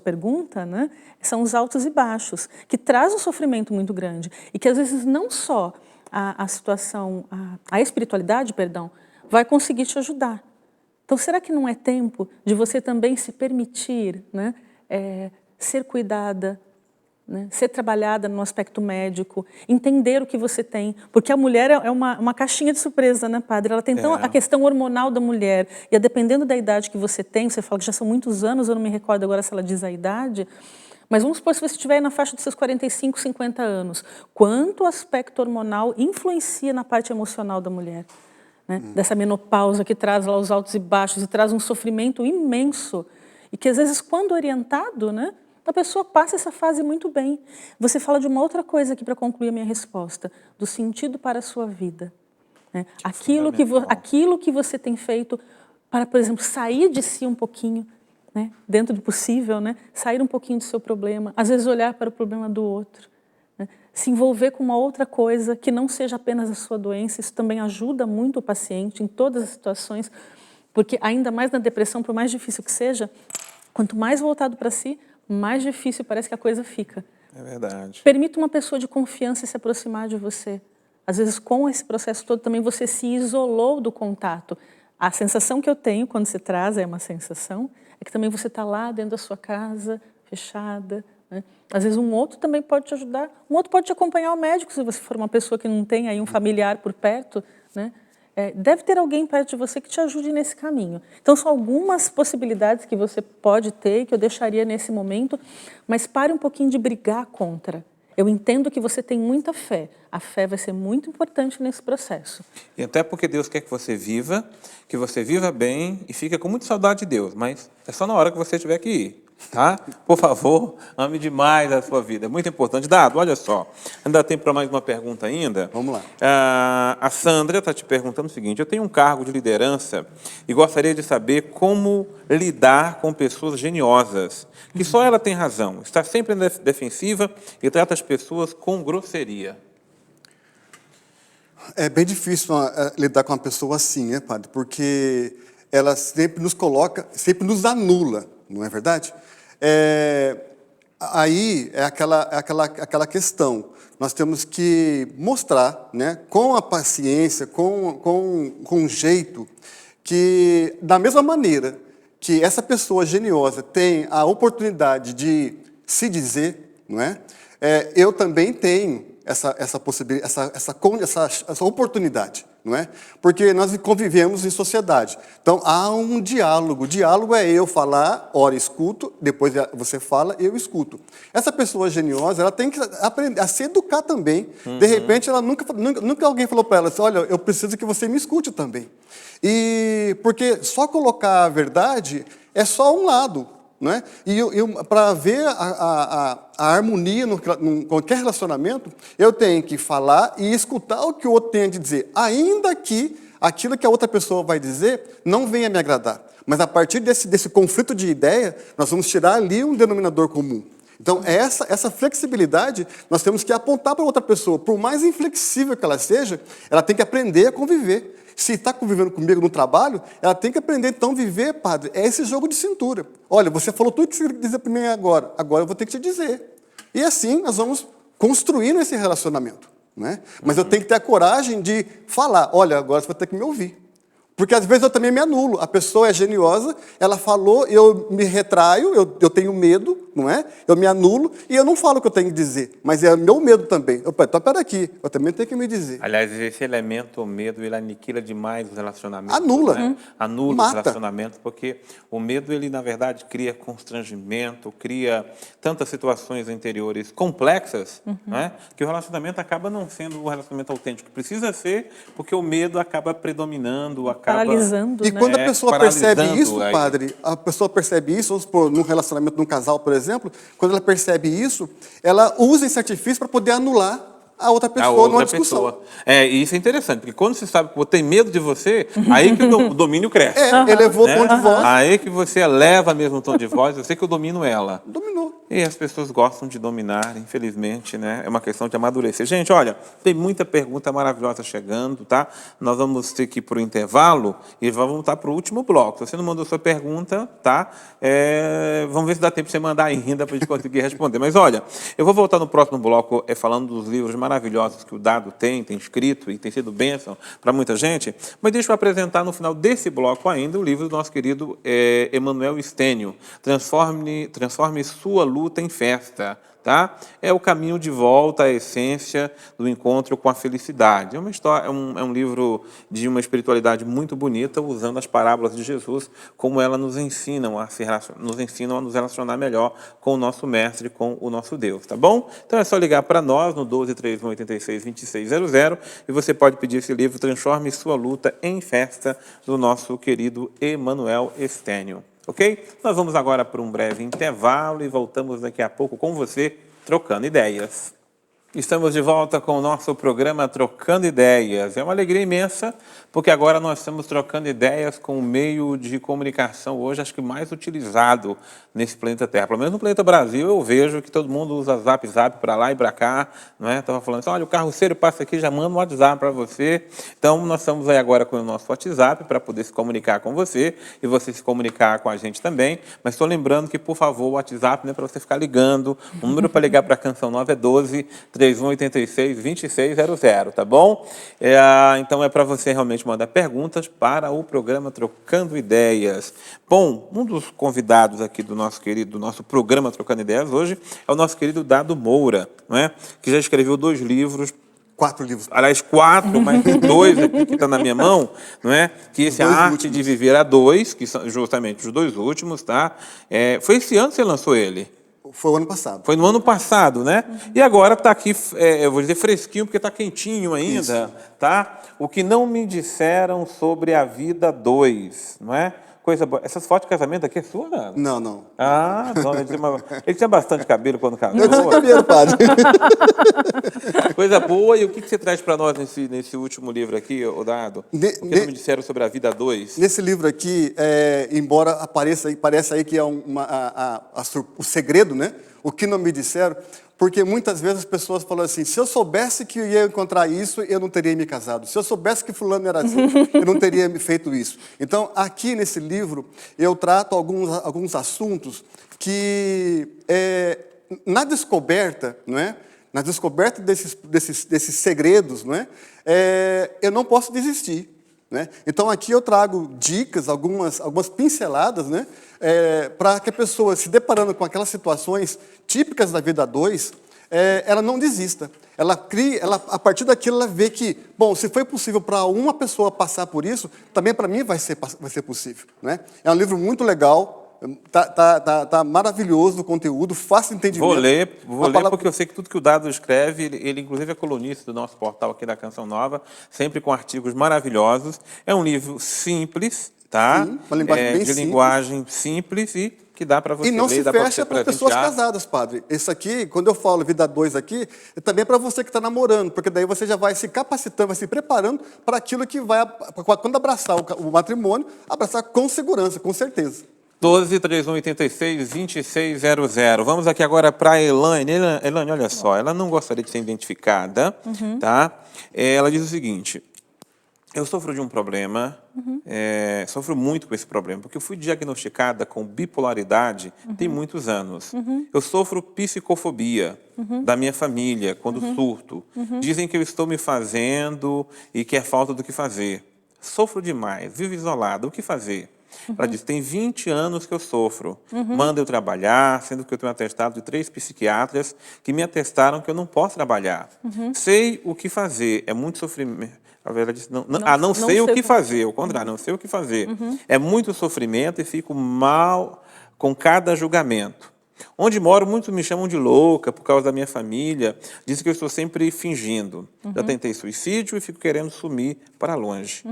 pergunta, né, são os altos e baixos, que traz um sofrimento muito grande. E que às vezes não só a situação, a espiritualidade, perdão, vai conseguir te ajudar. Então, será que não é tempo de você também se permitir, né, ser cuidada, né, ser trabalhada no aspecto médico, entender o que você tem, porque a mulher é uma caixinha de surpresa, né, padre? Ela tem então a questão hormonal da mulher, e dependendo da idade que você tem, você fala que já são muitos anos, eu não me recordo agora se ela diz a idade, mas vamos supor se você estiver na faixa dos seus 45, 50 anos, quanto o aspecto hormonal influencia na parte emocional da mulher, né? Dessa menopausa que traz lá os altos e baixos e traz um sofrimento imenso, e que às vezes quando orientado, né, a pessoa passa essa fase muito bem. Você fala de uma outra coisa aqui para concluir a minha resposta, do sentido para a sua vida. Né? Aquilo que você tem feito para, por exemplo, sair de si um pouquinho, né? Dentro do possível, né? Sair um pouquinho do seu problema, às vezes olhar para o problema do outro. Né? se envolver com uma outra coisa que não seja apenas a sua doença. Isso também ajuda muito o paciente em todas as situações, porque ainda mais na depressão, por mais difícil que seja, quanto mais voltado para si, mais difícil parece que a coisa fica. É verdade. Permita uma pessoa de confiança se aproximar de você. Às vezes, com esse processo todo, também você se isolou do contato. A sensação que eu tenho quando você traz, é uma sensação, é que também você está lá dentro da sua casa, fechada, né? Às vezes um outro também pode te ajudar, um outro pode te acompanhar ao médico, se você for uma pessoa que não tem aí um familiar por perto, né? Deve ter alguém perto de você que te ajude nesse caminho. Então, são algumas possibilidades que você pode ter, que eu deixaria nesse momento, mas pare um pouquinho de brigar contra. Eu entendo que você tem muita fé. A fé vai ser muito importante nesse processo. E até porque Deus quer que você viva bem e fique com muita saudade de Deus, mas é só na hora que você tiver que ir. Tá? Por favor, ame demais a sua vida. É muito importante. Dado, olha só. Ainda dá tempo para mais uma pergunta ainda? Vamos lá. A Sandra está te perguntando o seguinte: eu tenho um cargo de liderança e gostaria de saber como lidar com pessoas geniosas, que só ela tem razão, está sempre na defensiva e trata as pessoas com grosseria. É bem difícil lidar com uma pessoa assim, né, padre? Porque ela sempre nos coloca, sempre nos anula, não é verdade? Aí é aquela questão. Nós temos que mostrar, né, com a paciência, com jeito, que da mesma maneira que essa pessoa geniosa tem a oportunidade de se dizer, não é? Eu também tenho essa possibilidade, essa oportunidade, não é? Porque nós convivemos em sociedade. Então, há um diálogo. O diálogo é eu falar, ora escuto, depois você fala, eu escuto. Essa pessoa geniosa, ela tem que aprender a se educar também. Uhum. De repente, ela nunca alguém falou para ela assim, olha, eu preciso que você me escute também. E porque só colocar a verdade é só um lado. Não é? E para ver a harmonia em qualquer relacionamento, eu tenho que falar e escutar o que o outro tem a dizer, ainda que aquilo que a outra pessoa vai dizer não venha me agradar. Mas a partir desse conflito de ideia, nós vamos tirar ali um denominador comum. Então, essa flexibilidade nós temos que apontar para outra pessoa. Por mais inflexível que ela seja, ela tem que aprender a conviver. Se está convivendo comigo no trabalho, ela tem que aprender, então, a viver, padre. É esse jogo de cintura. Olha, você falou tudo que você queria dizer para mim agora eu vou ter que te dizer. E assim nós vamos construindo esse relacionamento. Né? Mas eu tenho que ter a coragem de falar, olha, agora você vai ter que me ouvir. Porque às vezes eu também me anulo. A pessoa é geniosa, ela falou, eu me retraio, eu tenho medo, não é? Eu me anulo e eu não falo o que eu tenho que dizer. Mas é meu medo também. Então, espera aqui, eu também tenho que me dizer. Aliás, esse elemento, o medo, ele aniquila demais os relacionamentos. Anula. Né? Anula Mata. os relacionamentos, porque o medo, ele, na verdade, cria constrangimento, cria tantas situações interiores complexas, né? Que o relacionamento acaba não sendo um relacionamento autêntico. Precisa ser, porque o medo acaba predominando, paralisando, e né? quando a pessoa percebe isso, padre, a pessoa percebe isso, vamos supor, num relacionamento de um casal, por exemplo, quando ela percebe isso, ela usa esse artifício para poder anular a outra pessoa numa discussão. E isso é interessante, porque quando você sabe que eu tenho medo de você, aí que o domínio cresce. Elevou o tom de voz. Aí que você eleva mesmo o tom de voz, eu sei que eu domino ela. Dominou. E as pessoas gostam de dominar, infelizmente, né? É uma questão de amadurecer. Gente, olha, tem muita pergunta maravilhosa chegando, tá? Nós vamos ter que ir para o intervalo e vamos voltar para o último bloco. Se você não mandou sua pergunta, tá? Vamos ver se dá tempo de você mandar ainda para a gente conseguir responder. Mas, olha, eu vou voltar no próximo bloco falando dos livros maravilhosos que o Dado tem escrito e tem sido bênção para muita gente. Mas deixa eu apresentar no final desse bloco ainda o livro do nosso querido Emanuel Estênio, Transforme Sua Luta em Festa. Tá? É o caminho de volta à essência do encontro com a felicidade. É uma história, é um livro de uma espiritualidade muito bonita, usando as parábolas de Jesus, como elas nos ensinam a nos relacionar melhor com o nosso mestre, com o nosso Deus, tá bom? Então é só ligar para nós no 1231862600 e você pode pedir esse livro, Transforme Sua Luta em Festa, do nosso querido Emanuel Estênio. Ok? Nós vamos agora para um breve intervalo e voltamos daqui a pouco com você, trocando ideias. Estamos de volta com o nosso programa Trocando Ideias. É uma alegria imensa, porque agora nós estamos trocando ideias com o meio de comunicação hoje, acho que mais utilizado nesse planeta Terra. Pelo menos no planeta Brasil, eu vejo que todo mundo usa Zap para lá e para cá, não é? Estava falando assim, olha, o carroceiro passa aqui, já manda um WhatsApp para você. Então, nós estamos aí agora com o nosso WhatsApp para poder se comunicar com você e você se comunicar com a gente também. Mas estou lembrando que, por favor, o WhatsApp não é para você ficar ligando. O número para ligar para a Canção Nova é 12-3186-2600, tá bom? Então, é para você realmente mandar perguntas para o programa Trocando Ideias. Bom, um dos convidados aqui do nosso programa Trocando Ideias hoje é o nosso querido Dado Moura, não é? Que já escreveu 2 livros. 4 livros. Aliás, 4, mas 2 aqui que está na minha mão, não é? Que esse A Arte últimos. De Viver a 2, que são justamente os 2 últimos, tá? Foi esse ano que você lançou ele? Foi o ano passado. Foi no ano passado, né? E agora está aqui, eu vou dizer fresquinho, porque está quentinho ainda, isso. Tá? O que não me disseram sobre a vida 2, não é? Coisa boa. Essas fotos de casamento aqui é sua, né? Não, não. Ah, não, ele tinha bastante cabelo quando casou. Eu tinha cabelo, padre. Coisa boa. E o que você traz para nós nesse último livro aqui, Dado? O que não me disseram sobre a vida 2? Nesse livro aqui, embora pareça aí que é o segredo, né? O que não me disseram, porque muitas vezes as pessoas falam assim, se eu soubesse que eu ia encontrar isso, eu não teria me casado. Se eu soubesse que fulano era assim, eu não teria feito isso. Então, aqui nesse livro, eu trato alguns assuntos que, na descoberta, não é? Na descoberta desses segredos, não é? Eu não posso desistir. Né? Então, aqui eu trago dicas, algumas pinceladas, né? Para que a pessoa, se deparando com aquelas situações típicas da vida 2, ela não desista. A partir daquilo, ela vê que, bom, se foi possível para uma pessoa passar por isso, também para mim vai ser possível. Né? É um livro muito legal. Tá maravilhoso o conteúdo, fácil de entendimento. Vou ler porque eu sei que tudo que o Dado escreve, ele inclusive é colunista do nosso portal aqui da Canção Nova, sempre com artigos maravilhosos. É um livro simples, tá? Sim, uma linguagem bem simples. Linguagem simples e que dá para você ler. E não se fecha para pessoas casadas, padre. Isso aqui, quando eu falo vida 2 aqui, é também para você que está namorando, porque daí você já vai se capacitando, vai se preparando para aquilo que vai, quando abraçar o matrimônio, abraçar com segurança, com certeza. 12-3186-2600. Vamos aqui agora para a Elaine. Elaine, olha só, ela não gostaria de ser identificada, tá? Ela diz o seguinte, eu sofro de um problema, sofro muito com esse problema, porque eu fui diagnosticada com bipolaridade tem muitos anos. Eu sofro psicofobia da minha família, quando surto. Dizem que eu estou me fazendo e que é falta do que fazer. Sofro demais, vivo isolada, o que fazer? Ela disse, tem 20 anos que eu sofro. Manda eu trabalhar, sendo que eu tenho um atestado de 3 psiquiatras que me atestaram que eu não posso trabalhar. Sei o que fazer, é muito sofrimento. Ela disse, não sei o que fazer, ao contrário, não sei o que fazer. É muito sofrimento e fico mal com cada julgamento. Onde moro, muitos me chamam de louca por causa da minha família. Dizem que eu estou sempre fingindo. Já tentei suicídio e fico querendo sumir para longe.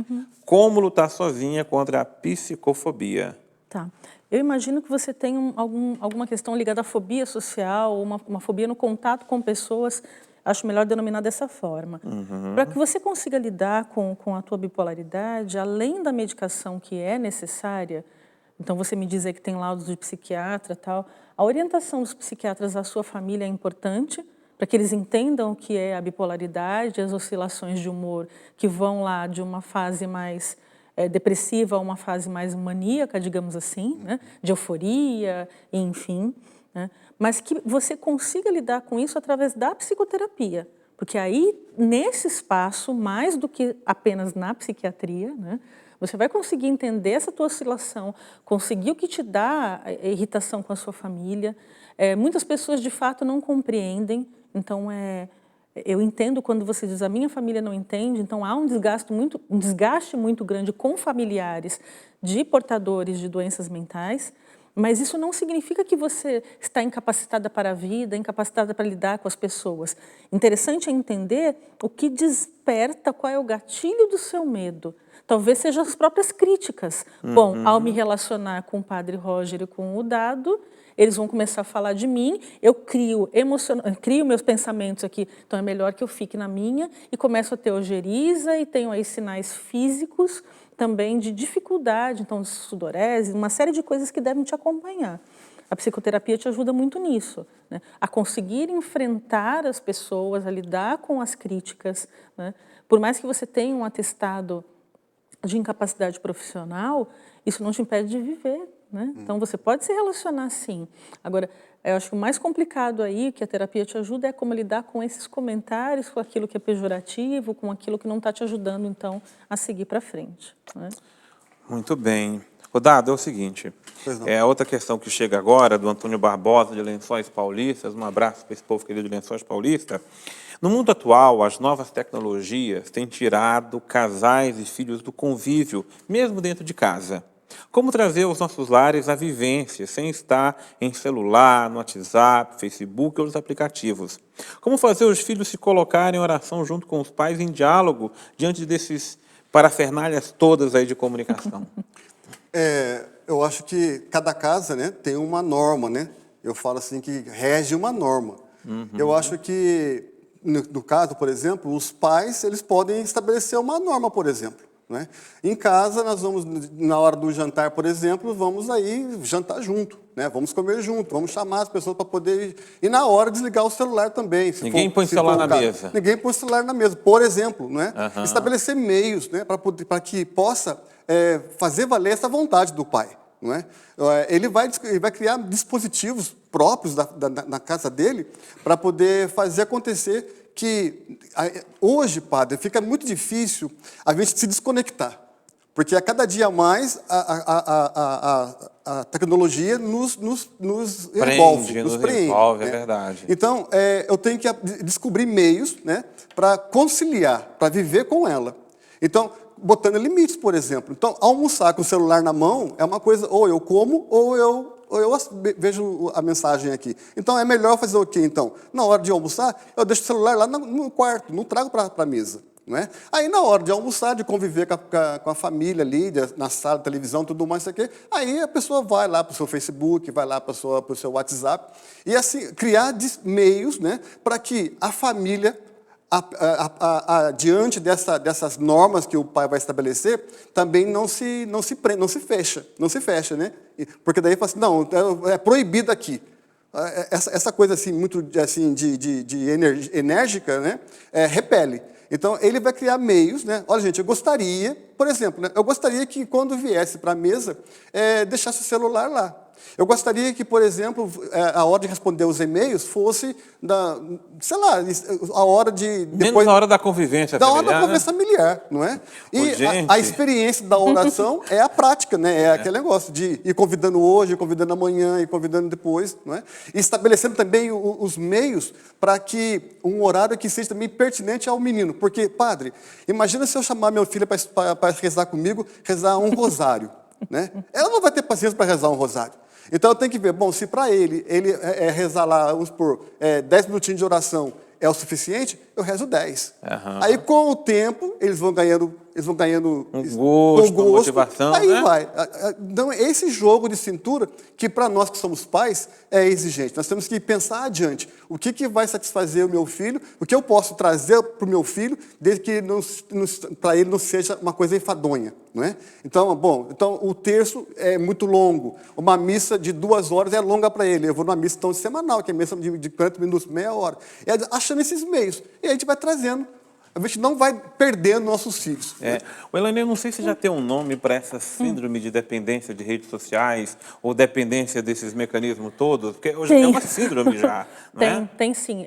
Como lutar sozinha contra a psicofobia? Tá. Eu imagino que você tem alguma questão ligada à fobia social, uma fobia no contato com pessoas. Acho melhor denominar dessa forma. Para que você consiga lidar com a tua bipolaridade, além da medicação que é necessária, então você me dizer que tem laudos de psiquiatra e tal, a orientação dos psiquiatras à sua família é importante, para que eles entendam o que é a bipolaridade, as oscilações de humor que vão lá de uma fase mais depressiva a uma fase mais maníaca, digamos assim, né? De euforia, enfim, né? Mas que você consiga lidar com isso através da psicoterapia, porque aí, nesse espaço, mais do que apenas na psiquiatria, né? Você vai conseguir entender essa tua oscilação, conseguir o que te dá irritação com a sua família. Muitas pessoas, de fato, não compreendem. Então, eu entendo quando você diz, a minha família não entende. Então, há um desgaste muito grande com familiares de portadores de doenças mentais. Mas isso não significa que você está incapacitada para a vida, incapacitada para lidar com as pessoas. Interessante é entender o que desperta, qual é o gatilho do seu medo. Talvez sejam as próprias críticas. Bom, ao me relacionar com o Padre Roger e com o Dado, eles vão começar a falar de mim, eu crio meus pensamentos aqui, então é melhor que eu fique na minha, e começo a ter ojeriza e tenho aí sinais físicos também de dificuldade, então de sudorese, uma série de coisas que devem te acompanhar. A psicoterapia te ajuda muito nisso, né? A conseguir enfrentar as pessoas, a lidar com as críticas, né? Por mais que você tenha um atestado de incapacidade profissional, isso não te impede de viver, né? Então você pode se relacionar sim. Agora, eu acho que o mais complicado aí, que a terapia te ajuda, é como lidar com esses comentários, com aquilo que é pejorativo, com aquilo que não está te ajudando, então, a seguir para frente, né? Muito bem. Dado, é o seguinte, outra questão que chega agora, do Antônio Barbosa, de Lençóis Paulistas, um abraço para esse povo querido de Lençóis Paulista. No mundo atual, as novas tecnologias têm tirado casais e filhos do convívio, mesmo dentro de casa. Como trazer aos nossos lares a vivência, sem estar em celular, no WhatsApp, Facebook ou os aplicativos? Como fazer os filhos se colocarem em oração junto com os pais, em diálogo, diante desses parafernálias todas aí de comunicação? Eu acho que cada casa, né, tem uma norma, né? Eu falo assim que rege uma norma. Eu acho que, no caso, por exemplo, os pais, eles podem estabelecer uma norma, por exemplo. Né? Em casa, nós vamos, na hora do jantar, por exemplo, vamos aí jantar junto, né? Vamos comer junto, vamos chamar as pessoas para poder ir. E na hora desligar o celular também. Ninguém põe o celular na mesa. Ninguém põe o celular na mesa, por exemplo. Né? Estabelecer meios, né, para que possa fazer valer essa vontade do pai. Não é? Ele vai criar dispositivos próprios na casa dele para poder fazer acontecer que hoje, padre, fica muito difícil a gente se desconectar, porque a cada dia mais a tecnologia nos envolve, nos prende, né? É verdade. Então, eu tenho que descobrir meios, né, para conciliar, para viver com ela. Então, botando limites, por exemplo. Então, almoçar com o celular na mão é uma coisa, ou eu como, ou eu vejo a mensagem aqui. Então, é melhor fazer o quê, então? Na hora de almoçar, eu deixo o celular lá no quarto, não trago para a mesa. Não é? Aí, na hora de almoçar, de conviver com a família ali, na sala, televisão, tudo mais, isso aqui, aí a pessoa vai lá para o seu Facebook, vai lá para o seu WhatsApp, e assim, criar meios, né, para que a família, diante dessas normas que o pai vai estabelecer, também não se fecha, né? Porque daí fala assim, não, é proibido aqui. Essa coisa assim, muito assim, enérgica, né? Repele. Então, ele vai criar meios, né? Olha, gente, eu gostaria, por exemplo, né? Eu gostaria que quando viesse para a mesa, deixasse o celular lá. Eu gostaria que, por exemplo, a hora de responder os e-mails fosse, sei lá, a hora de... Menos na hora da convivência familiar. Da hora da convivência familiar, não é? E a experiência da oração é a prática, né? É aquele negócio de ir convidando hoje, ir convidando amanhã, ir convidando depois, não é? E estabelecendo também os meios para que um horário que seja também pertinente ao menino. Porque, padre, imagina se eu chamar minha filha para rezar comigo, rezar um rosário, né? Ela não vai ter paciência para rezar um rosário. Então, eu tenho que ver, bom, se para ele rezar lá, vamos supor, 10 minutinhos de oração é o suficiente, eu rezo 10. Aí, com o tempo, eles vão ganhando um gosto, motivação, aí né? vai. Então, esse jogo de cintura, que para nós que somos pais, é exigente. Nós temos que pensar adiante. O que vai satisfazer o meu filho? O que eu posso trazer para o meu filho, desde que para ele não seja uma coisa enfadonha, não é? Então, o terço é muito longo. Uma missa de 2 horas é longa para ele. Eu vou numa missa então, semanal, que é missa de 40 minutos, meia hora. E achando esses meios. E a gente vai trazendo. A gente não vai perdendo nossos filhos. O Elaine, eu não sei se já tem um nome para essa síndrome de dependência de redes sociais ou dependência desses mecanismos todos, porque hoje é uma síndrome já, não é? Tem sim.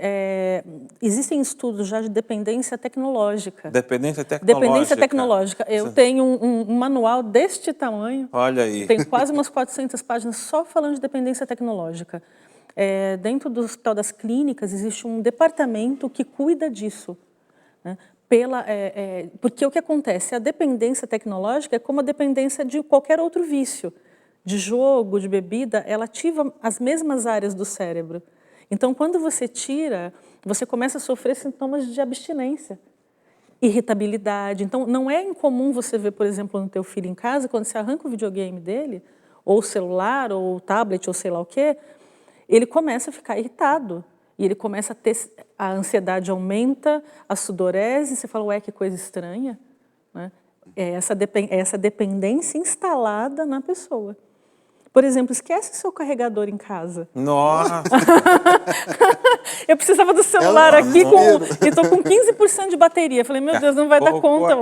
Existem estudos já de dependência tecnológica. Dependência tecnológica. Dependência tecnológica. Eu tenho um manual deste tamanho. Olha aí. Tem quase umas 400 páginas só falando de dependência tecnológica. Dentro do Hospital das Clínicas existe um departamento que cuida disso. Né? Porque o que acontece? A dependência tecnológica é como a dependência de qualquer outro vício. de jogo, de bebida, ela ativa as mesmas áreas do cérebro. Então, quando você tira, você começa a sofrer sintomas de abstinência, irritabilidade. Então, não é incomum você ver, por exemplo, no teu filho em casa, quando você arranca o videogame dele, ou o celular, ou o tablet, ou sei lá o quê, ele começa a ficar irritado. E ele começa a ter... A ansiedade aumenta, a sudorese, você fala, ué, que coisa estranha. Né? É essa dependência instalada na pessoa. Por exemplo, esquece o seu carregador em casa. Nossa! Eu precisava do celular aqui e estou com 15% de bateria. Falei, meu Deus, não vai dar conta.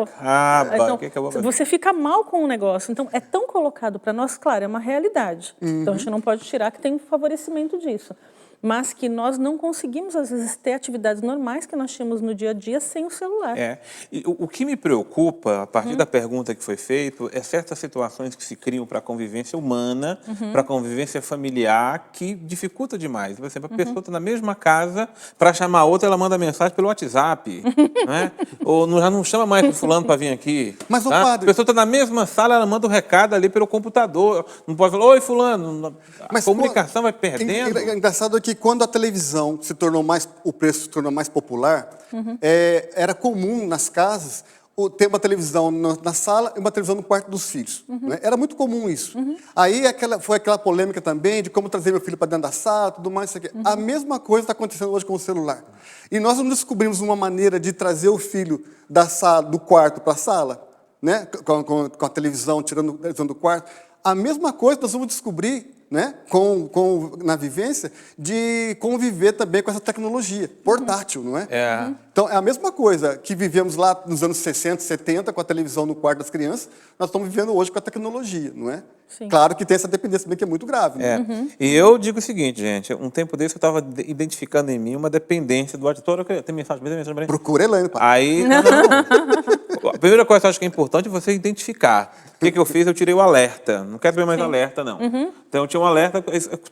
Então, você fica mal com o negócio. Então, é tão colocado para nós, claro, é uma realidade. Então, a gente não pode tirar que tem um favorecimento disso. Mas que nós não conseguimos, às vezes, ter atividades normais que nós tínhamos no dia a dia sem o celular. E o que me preocupa, a partir da pergunta que foi feita, é certas situações que se criam para a convivência humana, para a convivência familiar, que dificulta demais. Por exemplo, a pessoa está na mesma casa, para chamar a outra, ela manda mensagem pelo WhatsApp. Né? Ou já não chama mais o fulano para vir aqui. Mas, tá? padre... A pessoa está na mesma sala, ela manda um recado ali pelo computador. Não pode falar, oi, fulano. A comunicação vai perdendo. É engraçado que quando a televisão o preço se tornou mais popular, era comum nas casas ter uma televisão na sala e uma televisão no quarto dos filhos. Né? Era muito comum isso. Aí foi aquela polêmica também de como trazer meu filho para dentro da sala, tudo mais, isso aqui. A mesma coisa está acontecendo hoje com o celular. E nós não descobrimos uma maneira de trazer o filho do quarto para a sala, né? com a televisão, tirando a televisão do quarto. A mesma coisa nós vamos descobrir, né, na vivência, de conviver também com essa tecnologia portátil, não é? Então, é a mesma coisa que vivemos lá nos anos 60, 70, com a televisão no quarto das crianças, nós estamos vivendo hoje com a tecnologia, não é? Sim. Claro que tem essa dependência também que é muito grave. Né? E eu digo o seguinte, gente, um tempo desse eu estava identificando em mim uma dependência do auditório. Tem mensagem para mim? Procura Elaine, pai. Aí, a primeira coisa que eu acho que é importante é você identificar. O que eu fiz? Eu tirei o alerta. Não quero ver mais alerta, não. Então, eu tinha um alerta.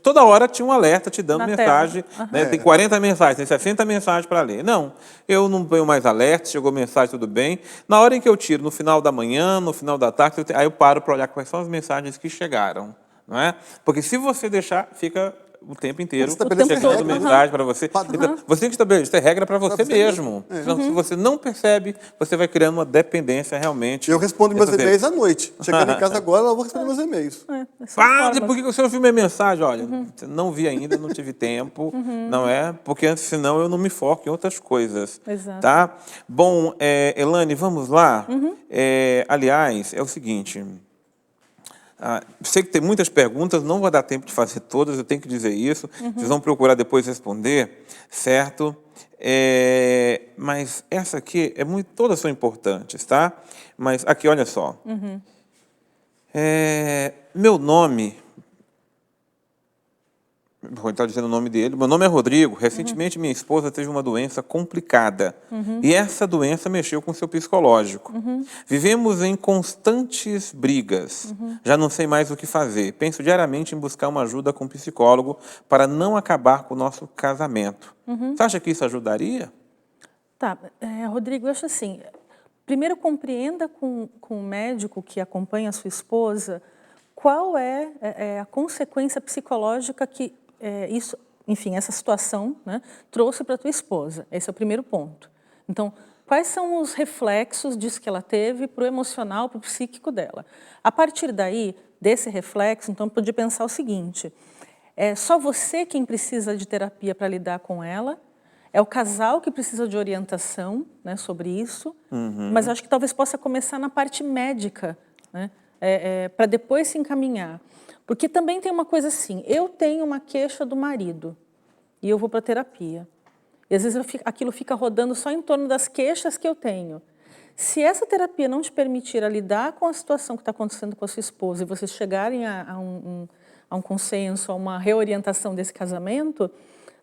Toda hora tinha um alerta te dando mensagem. Né? Tem 40 mensagens, tem 60 mensagens para ler. Não, eu não ponho mais alerta, chegou mensagem, tudo bem. Na hora em que eu tiro, no final da manhã, no final da tarde, aí eu paro para olhar quais são as mensagens que chegaram. Não é? Porque se você deixar, fica o tempo inteiro chegando mensagem para você. Então, você tem que estabelecer regra para você mesmo. Então, se você não percebe, você vai criando uma dependência realmente. Eu respondo meus e-mails à noite. Chegando em casa agora, eu vou responder meus e-mails. Padre, por que você ouviu minha mensagem? Olha, não vi ainda, não tive tempo, não é? Porque senão eu não me foco em outras coisas. Exato. Tá? Bom, Elaine, vamos lá? Aliás, é o seguinte... sei que tem muitas perguntas, não vai dar tempo de fazer todas, eu tenho que dizer isso. Vocês vão procurar depois responder, certo? Mas essa aqui, todas são importantes, tá? Mas aqui, olha só. Meu nome... Vou estar dizendo o nome dele. Meu nome é Rodrigo. Recentemente, minha esposa teve uma doença complicada. E essa doença mexeu com o seu psicológico. Vivemos em constantes brigas. Já não sei mais o que fazer. Penso diariamente em buscar uma ajuda com um psicólogo para não acabar com o nosso casamento. Você acha que isso ajudaria? Tá. Rodrigo, eu acho assim... Primeiro, compreenda com o médico que acompanha a sua esposa qual é a consequência psicológica que isso, enfim, essa situação, né, trouxe para a tua esposa. Esse é o primeiro ponto. Então, quais são os reflexos disso que ela teve para o emocional, para o psíquico dela? A partir daí, desse reflexo, então, pode pensar o seguinte, é só você quem precisa de terapia para lidar com ela, é o casal que precisa de orientação, né, sobre isso, mas acho que talvez possa começar na parte médica, né, para depois se encaminhar. Porque também tem uma coisa assim, eu tenho uma queixa do marido e eu vou para a terapia. E às vezes aquilo fica rodando só em torno das queixas que eu tenho. Se essa terapia não te permitir a lidar com a situação que está acontecendo com a sua esposa e vocês chegarem a um consenso, a uma reorientação desse casamento,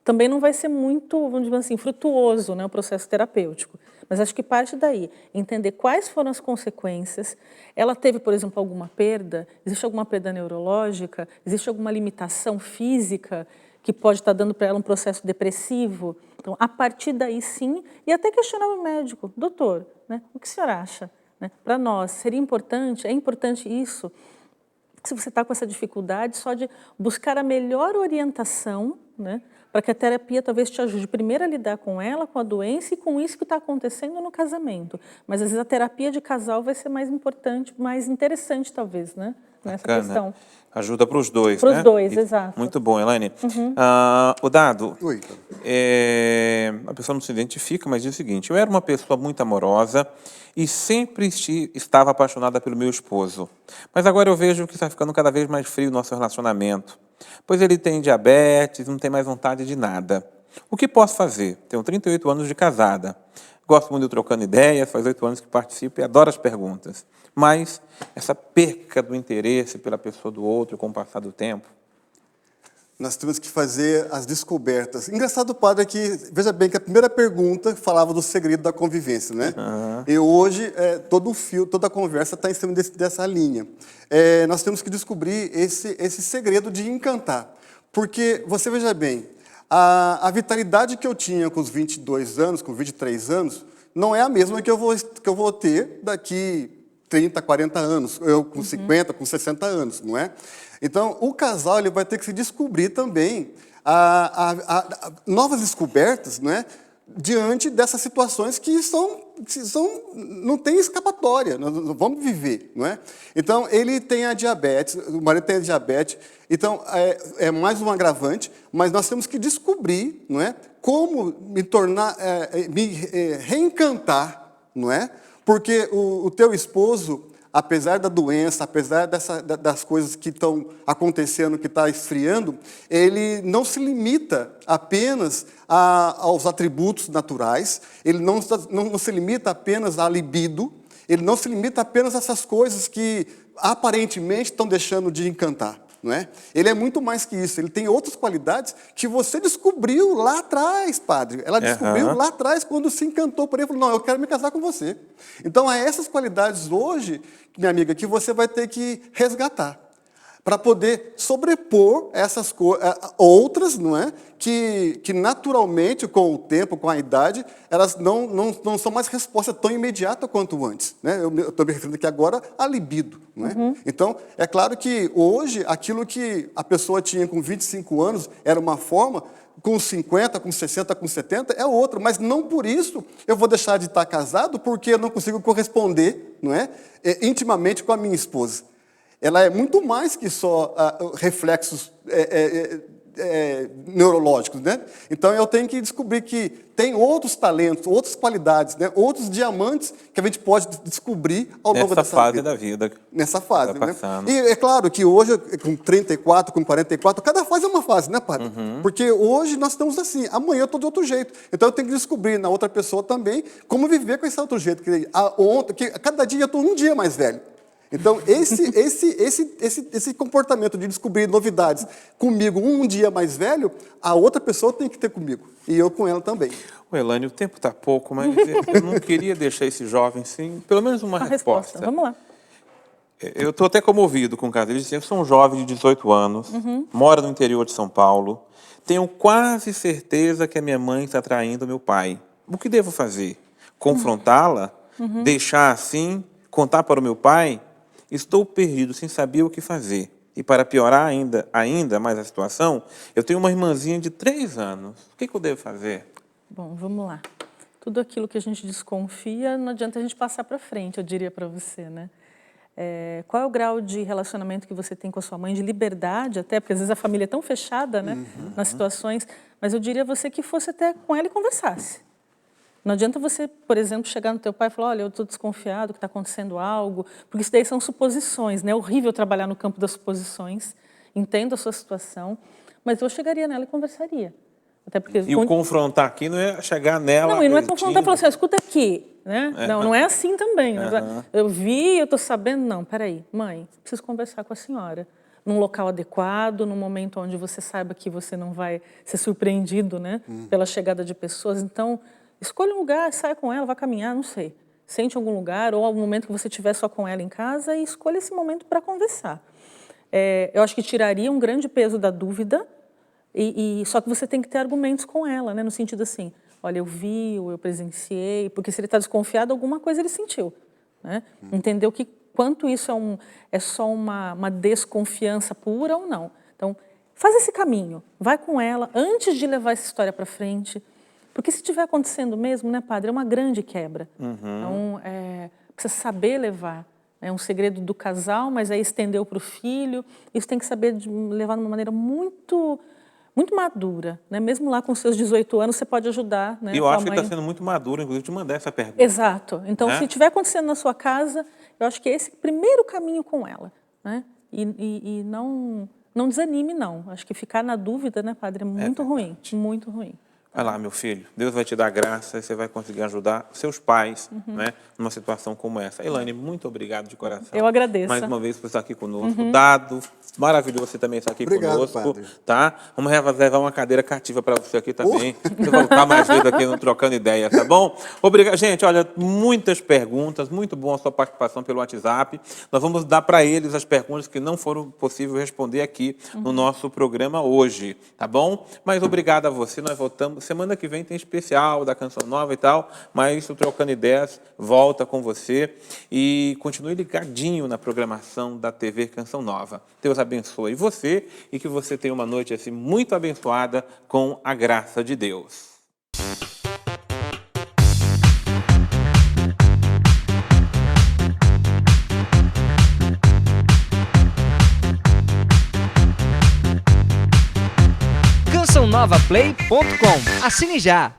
também não vai ser muito, vamos dizer assim, frutuoso, né, o processo terapêutico. Mas acho que parte daí, entender quais foram as consequências. Ela teve, por exemplo, alguma perda? Existe alguma perda neurológica? Existe alguma limitação física que pode estar dando para ela um processo depressivo? Então, a partir daí, sim, e até questionar o médico. Doutor, né, o que o senhor acha? Né? Para nós, seria importante, é importante isso? se você está com essa dificuldade, só de buscar a melhor orientação, né, para que a terapia talvez te ajude primeiro a lidar com ela, com a doença e com isso que está acontecendo no casamento. Mas às vezes a terapia de casal vai ser mais importante, mais interessante talvez, né, nessa questão. Ajuda para os dois, né? Para os dois, exato. Muito bom, Elaine. O Dado, a pessoa não se identifica, mas diz o seguinte: eu era uma pessoa muito amorosa e sempre estava apaixonada pelo meu esposo. Mas agora eu vejo que está ficando cada vez mais frio o nosso relacionamento, pois ele tem diabetes, não tem mais vontade de nada. O que posso fazer? Tenho 38 anos de casada. Gosto muito de trocando ideias, faz 8 anos que participo e adoro as perguntas. Mas essa perca do interesse pela pessoa do outro com o passar do tempo. Nós temos que fazer as descobertas. Engraçado, padre, é que, veja bem, que a primeira pergunta falava do segredo da convivência, né? E hoje, todo o fio, toda a conversa está em cima dessa linha. Nós temos que descobrir esse segredo de encantar. Porque, você veja bem, a vitalidade que eu tinha com os 22 anos, com 23 anos, não é a mesma que eu vou ter daqui 30, 40 anos, eu com 50, com 60 anos, não é? Então, o casal ele vai ter que se descobrir também novas descobertas, não é? Diante dessas situações que não tem escapatória, nós vamos viver, não é? Então, ele tem a diabetes, o marido tem a diabetes, então é mais um agravante, mas nós temos que descobrir, não é? Como me tornar, reencantar, não é? Porque o teu esposo, apesar da doença, apesar das coisas que estão acontecendo, que está esfriando, ele não se limita apenas aos atributos naturais, ele não se limita apenas à libido, ele não se limita apenas a essas coisas que aparentemente estão deixando de encantar. Não é? Ele é muito mais que isso, ele tem outras qualidades que você descobriu lá atrás, padre. Ela descobriu lá atrás quando se encantou por ele e falou: não, eu quero me casar com você. Então, é essas qualidades hoje, minha amiga, que você vai ter que resgatar para poder sobrepor essas outras, não é? Que naturalmente, com o tempo, com a idade, elas não são mais resposta tão imediata quanto antes. Né? Eu estou me referindo aqui agora à libido. Não é? Então, é claro que hoje, aquilo que a pessoa tinha com 25 anos era uma forma, com 50, com 60, com 70, é outra. Mas não por isso eu vou deixar de estar casado porque eu não consigo corresponder, não é? Intimamente com a minha esposa. Ela é muito mais que só reflexos neurológicos, né? Então, eu tenho que descobrir que tem outros talentos, outras qualidades, né? Outros diamantes que a gente pode descobrir ao longo dessa fase da vida. Nessa fase, né? E é claro que hoje, com 34, com 44, cada fase é uma fase, né, padre? Porque hoje nós estamos assim, amanhã eu estou de outro jeito. Então, eu tenho que descobrir na outra pessoa também como viver com esse outro jeito. Que cada dia eu estou um dia mais velho. Então, esse comportamento de descobrir novidades comigo um dia mais velho, a outra pessoa tem que ter comigo. E eu com ela também. Elaine, o tempo está pouco, mas eu não queria deixar esse jovem sem pelo menos uma resposta. Vamos lá. Eu estou até comovido com o caso. Ele disse: eu sou um jovem de 18 anos, moro no interior de São Paulo, tenho quase certeza que a minha mãe está traindo meu pai. O que devo fazer? Confrontá-la? Deixar assim? Contar para o meu pai? Estou perdido, sem saber o que fazer. E para piorar ainda mais a situação, eu tenho uma irmãzinha de 3 anos. O que eu devo fazer? Bom, vamos lá. Tudo aquilo que a gente desconfia, não adianta a gente passar para frente, eu diria para você, né? Qual é o grau de relacionamento que você tem com a sua mãe, de liberdade até, porque às vezes a família é tão fechada, né, nas situações, mas eu diria a você que fosse até com ela e conversasse. Não adianta você, por exemplo, chegar no teu pai e falar: olha, eu estou desconfiado que está acontecendo algo, porque isso daí são suposições, né? É horrível trabalhar no campo das suposições, entendo a sua situação, mas eu chegaria nela e conversaria. Até porque, o confrontar aqui não é chegar nela... Não, e não é confrontar e falar assim: escuta aqui, né? Não é assim também. Né? Eu vi, eu estou sabendo, não, peraí, mãe, preciso conversar com a senhora. Num local adequado, num momento onde você saiba que você não vai ser surpreendido, né? Pela chegada de pessoas, então... Escolha um lugar, saia com ela, vá caminhar, não sei. Sente em algum lugar, ou algum momento que você estiver só com ela em casa, e escolha esse momento para conversar. Eu acho que tiraria um grande peso da dúvida, só que você tem que ter argumentos com ela, né? No sentido assim: olha, eu vi, ou eu presenciei, porque se ele está desconfiado, alguma coisa ele sentiu. Né? Entender quanto isso é só uma desconfiança pura ou não. Então, faz esse caminho, vai com ela antes de levar essa história para frente, porque se estiver acontecendo mesmo, né, padre, é uma grande quebra. Então, precisa saber levar. É um segredo do casal, mas aí estendeu para o filho. Isso tem que saber levar de uma maneira muito madura, né? Mesmo lá com seus 18 anos, você pode ajudar. Né, e eu acho que está sendo muito maduro, inclusive, de mandar essa pergunta. Exato. Então, se estiver acontecendo na sua casa, eu acho que é esse primeiro caminho com ela. Né? E não desanime, não. Acho que ficar na dúvida, né, padre, é muito ruim. Muito ruim. Vai lá, meu filho. Deus vai te dar graça e você vai conseguir ajudar seus pais, né, numa situação como essa. Elaine, muito obrigado de coração. Eu agradeço. Mais uma vez por estar aqui conosco. Dado, maravilhoso você também estar aqui conosco. Padre. Tá? Vamos levar uma cadeira cativa para você aqui também. Você voltar mais vezes aqui no Trocando Ideias, tá bom? Obrigado. Gente, olha, muitas perguntas. Muito bom a sua participação pelo WhatsApp. Nós vamos dar para eles as perguntas que não foram possível responder aqui no nosso programa hoje, tá bom? Mas obrigado a você. Nós voltamos. Semana que vem tem especial da Canção Nova e tal, mas o Trocando Ideias volta com você e continue ligadinho na programação da TV Canção Nova. Deus abençoe você e que você tenha uma noite assim muito abençoada com a graça de Deus. CançãoNovaPlay.com. Assine já!